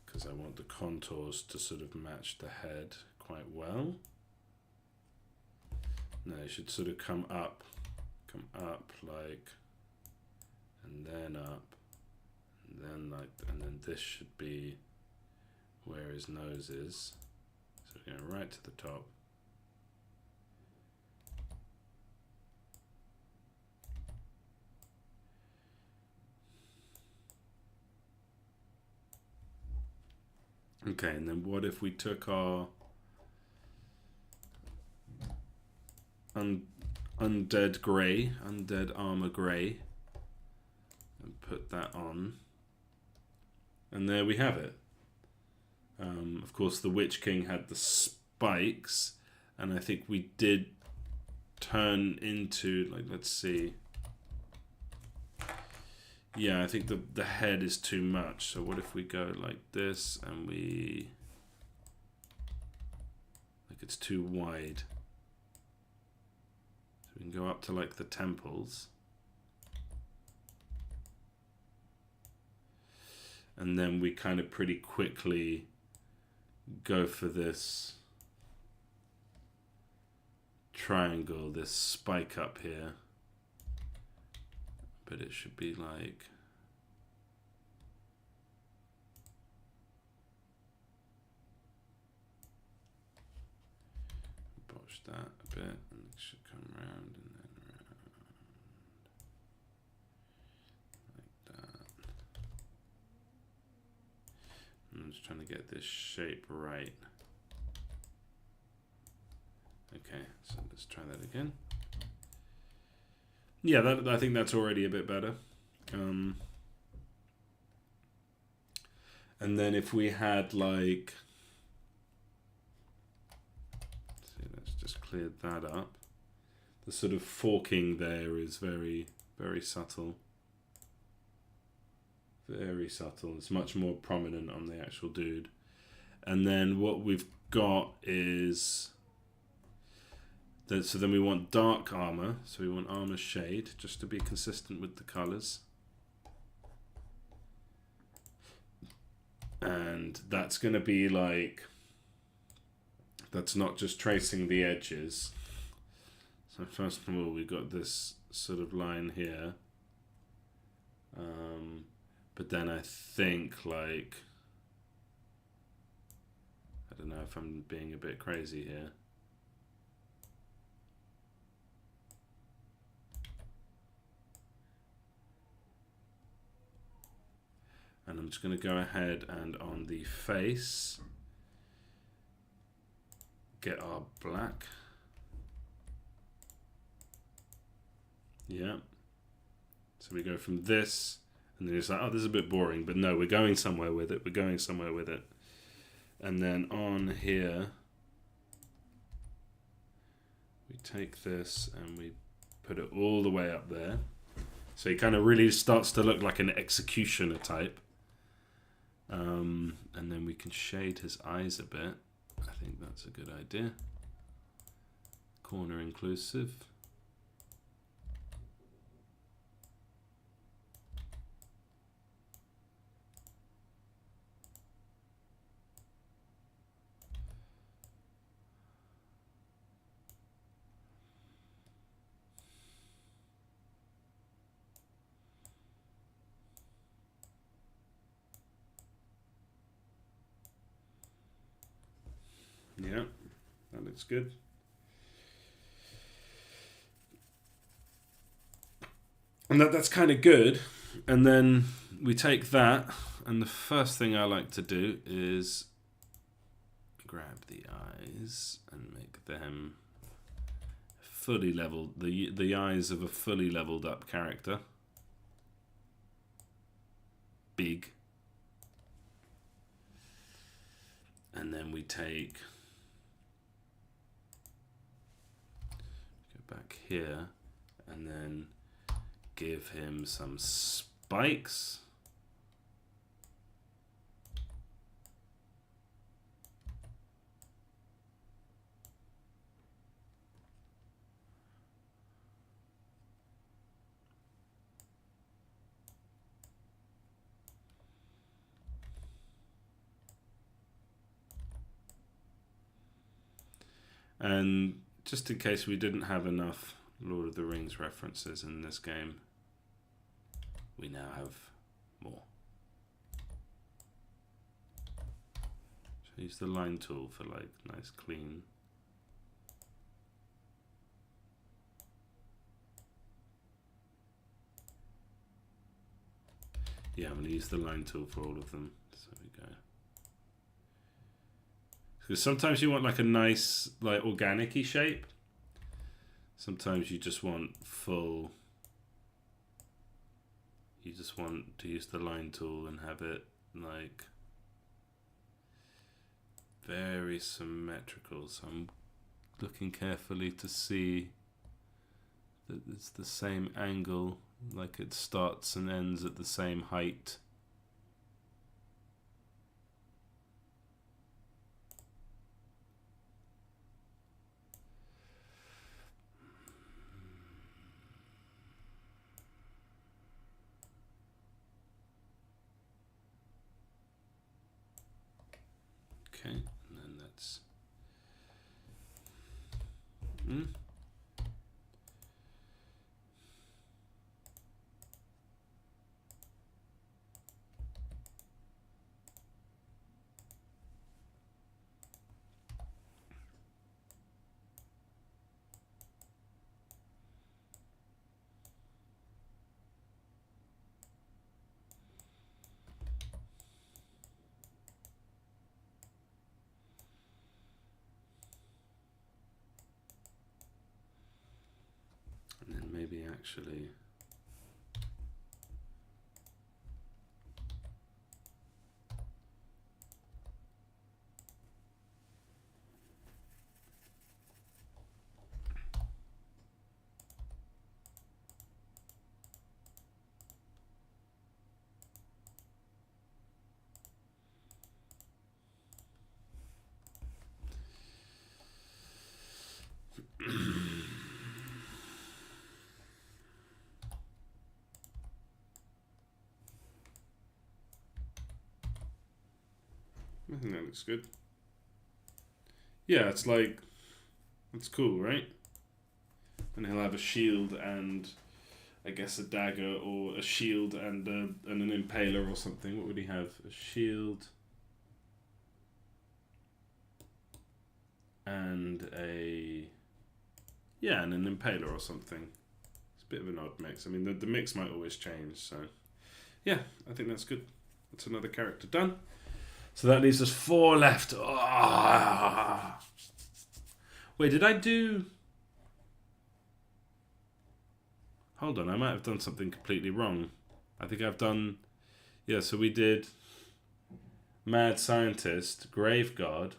Because I want the contours to sort of match the head quite well. No, it should sort of come up like, and then up. And then like, and then this should be where his nose is. So we're going right to the top. Okay, and then what if we took our undead grey, undead armor grey, and put that on? And there we have it. Of course, the Witch King had the spikes, and I think we did turn into, like, let's see. Yeah, I think the head is too much. So what if we go like this, and we, like, it's too wide. So we can go up to like the temples. And then we kind of pretty quickly go for this triangle, this spike up here. But it should be like, botch that a bit, and it should come round and then round like that. I'm just trying to get this shape right. Okay, so let's try that again. Yeah, I think that's already a bit better. And then if we had like, let's just clear that up. The sort of forking there is very, very subtle. Very subtle. It's much more prominent on the actual dude. And then what we've got is that, so then we want dark armor. So we want armor shade just to be consistent with the colors. And that's going to be like, that's not just tracing the edges. So first of all, we've got this sort of line here. But then I think like, I don't know if I'm being a bit crazy here. And I'm just going to go ahead and on the face, get our black. Yeah. So we go from this, and then it's like, oh, this is a bit boring, but no, we're going somewhere with it. We're going somewhere with it. And then on here, we take this and we put it all the way up there. So he kind of really starts to look like an executioner type. And then we can shade his eyes a bit. I think that's a good idea. Corner inclusive. Yeah, that looks good. And that's kind of good. And then we take that, and the first thing I like to do is grab the eyes and make them fully leveled, the eyes of a fully leveled up character. Big. And then we take, go back here, and then give him some spikes. And just in case we didn't have enough Lord of the Rings references in this game, we now have more. So use the line tool for like nice clean. Yeah, I'm going to use the line tool for all of them. So we go. Because sometimes you want like a nice, like organic-y shape. Sometimes you just want full. You just want to use the line tool and have it like very symmetrical. So I'm looking carefully to see that it's the same angle, like it starts and ends at the same height. Okay, and then that's maybe actually. I think that looks good. Yeah, it's like, it's cool, right? And he'll have a shield and I guess a dagger, or a shield and an impaler or something. What would he have? A shield and and an impaler or something. It's a bit of an odd mix. I mean, the mix might always change, so yeah, I think that's good. That's another character done. So that leaves us 4 left. Oh. Wait, did I do... Hold on, I might have done something completely wrong. I think I've done... Yeah, so we did Mad Scientist, Grave Guard,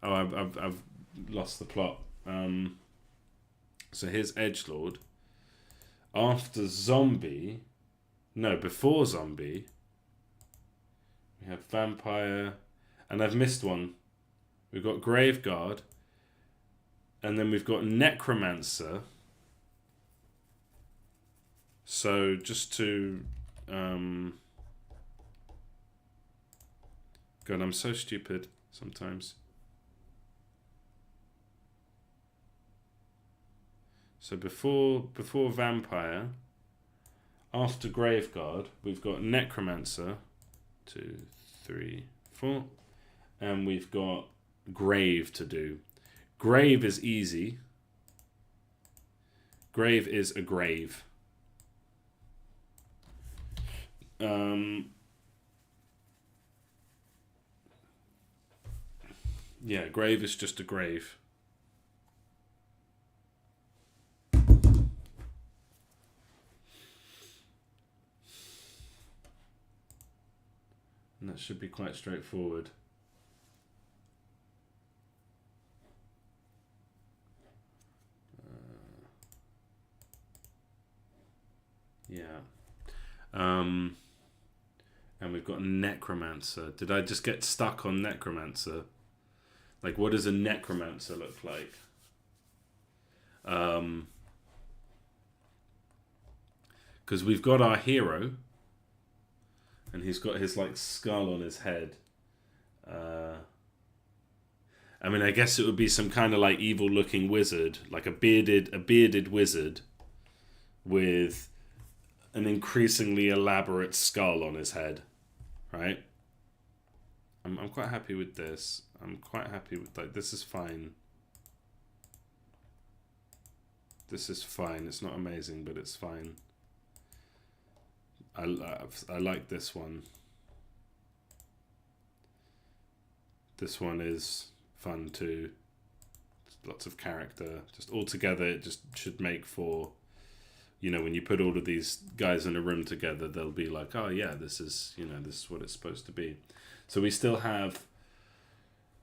Oh, I've lost the plot. So here's Edgelord. After Zombie... No, before Zombie... We have Vampire, and I've missed one. We've got Graveguard, and then we've got Necromancer. So just to... God, I'm so stupid sometimes. So before Vampire, after Graveguard, we've got Necromancer. 2, 3, 4, and we've got Grave to do. Grave is easy. Grave is a grave. Yeah, grave is just a grave. And that should be quite straightforward. Yeah. And we've got Necromancer. Did I just get stuck on Necromancer? Like, what does a Necromancer look like? Because we've got our hero, and he's got his like skull on his head. I mean, I guess it would be some kind of like evil-looking wizard, like a bearded wizard with an increasingly elaborate skull on his head, right? I'm quite happy with this. I'm quite happy with, like, this is fine. This is fine. It's not amazing, but it's fine. I like this one. This one is fun too. Lots of character. Just all together, it just should make for, you know, when you put all of these guys in a room together, they'll be like, oh yeah, this is, you know, this is what it's supposed to be. So we still have,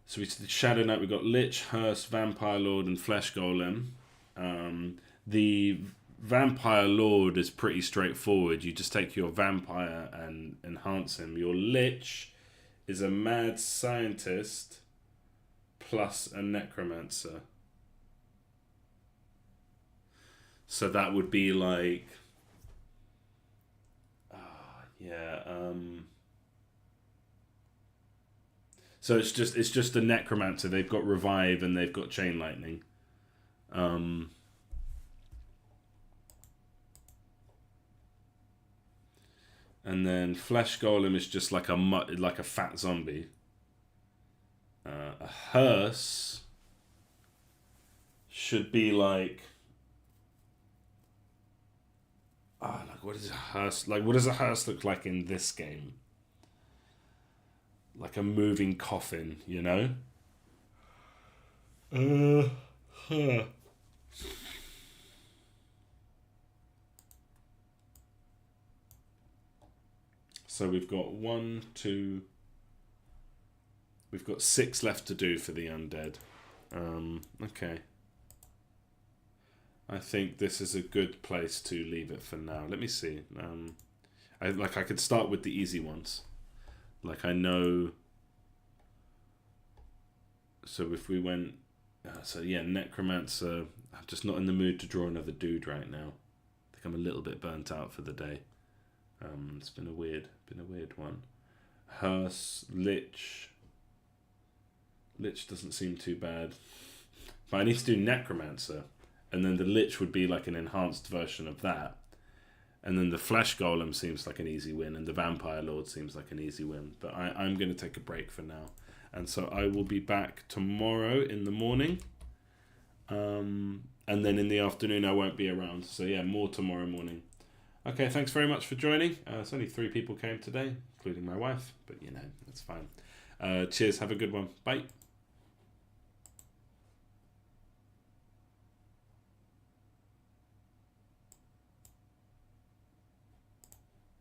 so we did Shadow Knight, we've got Lich, Hearse, Vampire Lord, and Flesh Golem. The Vampire Lord is pretty straightforward. You just take your vampire and enhance him. Your Lich is a Mad Scientist plus a Necromancer. So that would be like... So it's just a Necromancer. They've got Revive and they've got Chain Lightning. And then Flesh Golem is just like a fat zombie. A Hearse should be like... like what is a hearse? Like, what does a hearse look like in this game? like a moving coffin, you know? Huh. So we've got we've got 6 left to do for the undead. Okay. I think this is a good place to leave it for now. Let me see. I could start with the easy ones. Like I know. So if we went, so yeah, Necromancer. I'm just not in the mood to draw another dude right now. I think I'm a little bit burnt out for the day. It's been a weird one. Hearse, Lich. Lich doesn't seem too bad. But I need to do Necromancer. And then the Lich would be like an enhanced version of that. And then the Flesh Golem seems like an easy win. And the Vampire Lord seems like an easy win. But I'm going to take a break for now. And so I will be back tomorrow in the morning. And then in the afternoon I won't be around. So yeah, more tomorrow morning. Okay, thanks very much for joining. It's only 3 people came today, including my wife. But you know, that's fine. Cheers, have a good one. Bye.